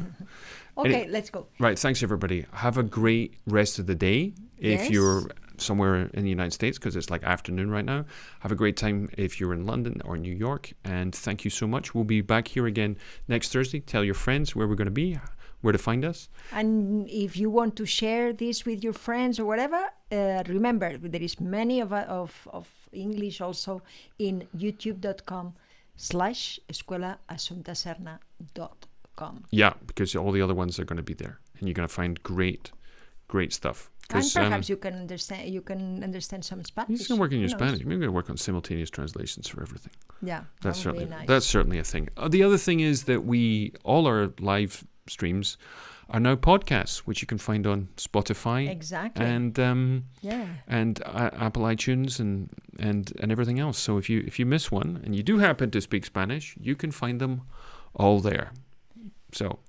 Okay, let's go. Right, thanks everybody. Have a great rest of the day if Yes. you're somewhere in the United States, because it's like afternoon right now. Have a great time if you're in London or New York, and thank you so much. We'll be back here again next Thursday. Tell your friends where we're going to be, where to find us. And if you want to share this with your friends or whatever, remember there is many of English also in youtube.com/escuelaasuntaserna.com. Yeah, because all the other ones are going to be there, and you're going to find great stuff. And perhaps you can understand some Spanish. You can work in your Who knows? Spanish. Maybe we'll work on simultaneous translations for everything. Yeah, That's that would certainly be nice. that's certainly a thing. The other thing is that all our live streams are now podcasts, which you can find on Spotify, Exactly. and Apple iTunes and everything else. So if you miss one and you do happen to speak Spanish, you can find them all there. So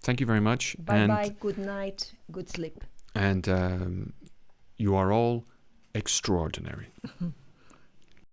thank you very much. Bye, good night, good sleep. And you are all extraordinary.